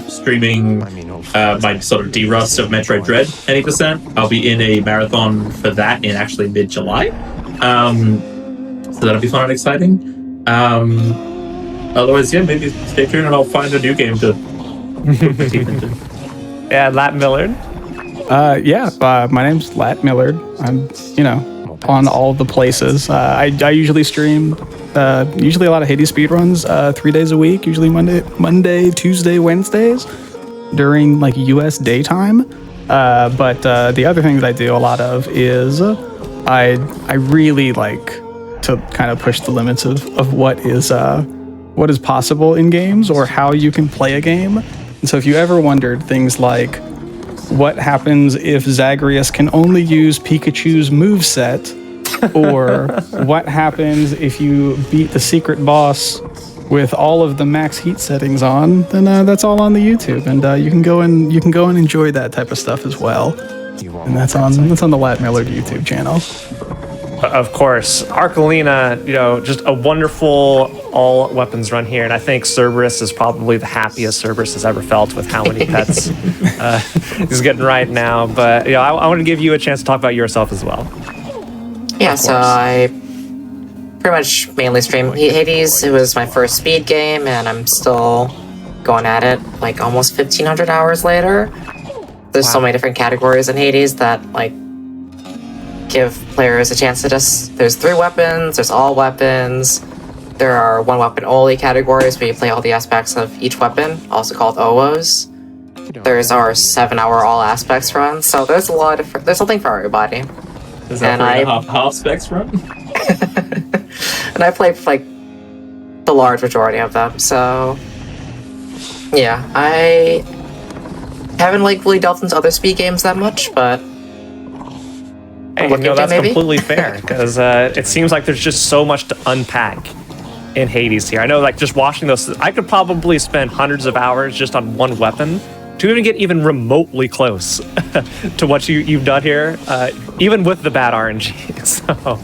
Streaming my sort of derust of Metroid Dread 80%. I'll be in a marathon for that in actually mid-July. So that'll be fun and exciting. Otherwise, maybe stay tuned and I'll find a new game to put my teeth into. Yeah, Lat Millard. My name's Lat Millard. I'm, on all the places. I usually stream usually a lot of Hades speedruns 3 days a week, usually Monday, Tuesday, Wednesdays during like US daytime. But the other thing that I do a lot of is I really like to kind of push the limits of what is possible in games or how you can play a game. And so if you ever wondered things like what happens if Zagreus can only use Pikachu's moveset, or what happens if you beat the secret boss with all of the max heat settings on, then that's all on the YouTube, and you can go and enjoy that type of stuff as well. And that's on the Lat Millard YouTube channel. Of course, Arcalina, just a wonderful all weapons run here, and I think Cerberus is probably the happiest Cerberus has ever felt with how many pets he's getting right now. But I want to give you a chance to talk about yourself as well. Yeah, so I pretty much mainly stream Hades. It was my first speed game, and I'm still going at it like almost 1,500 hours later. There's so many different categories in Hades that give players a chance to there's 3 weapons, there's all weapons, there are 1 weapon only categories where you play all the aspects of each weapon, also called OWOs. There's our 7-hour all aspects run, so there's there's something for everybody. Is that half specs run? And I played like the large majority of them, so yeah, I haven't really delved into other speed games that much, but Hey, that's completely fair, because it seems like there's just so much to unpack in Hades here. I know, just watching those, I could probably spend hundreds of hours just on 1 weapon to even get even remotely close to what you've done here, even with the bad RNG. So,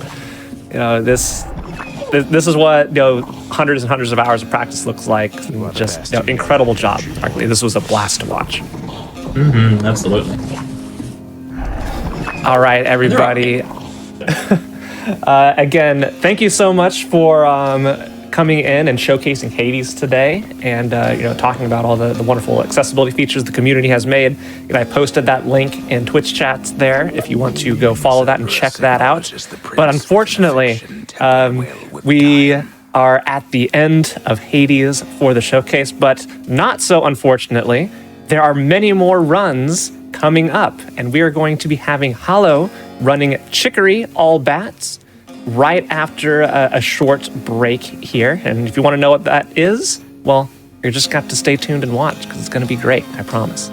this is what hundreds and hundreds of hours of practice looks like. Just incredible job. Frankly, this was a blast to watch. Mm-hmm, absolutely. All right, everybody. Again, thank you so much for coming in and showcasing Hades today, and talking about all the wonderful accessibility features the community has made. I posted that link in Twitch chats there if you want to go follow that and check that out. But unfortunately, we are at the end of Hades for the showcase, but not so unfortunately, there are many more runs coming up, and we are going to be having Hollow running Chicory All Bats right after a short break here. And if you want to know what that is, well, you're just got to stay tuned and watch, because it's going to be great, I promise.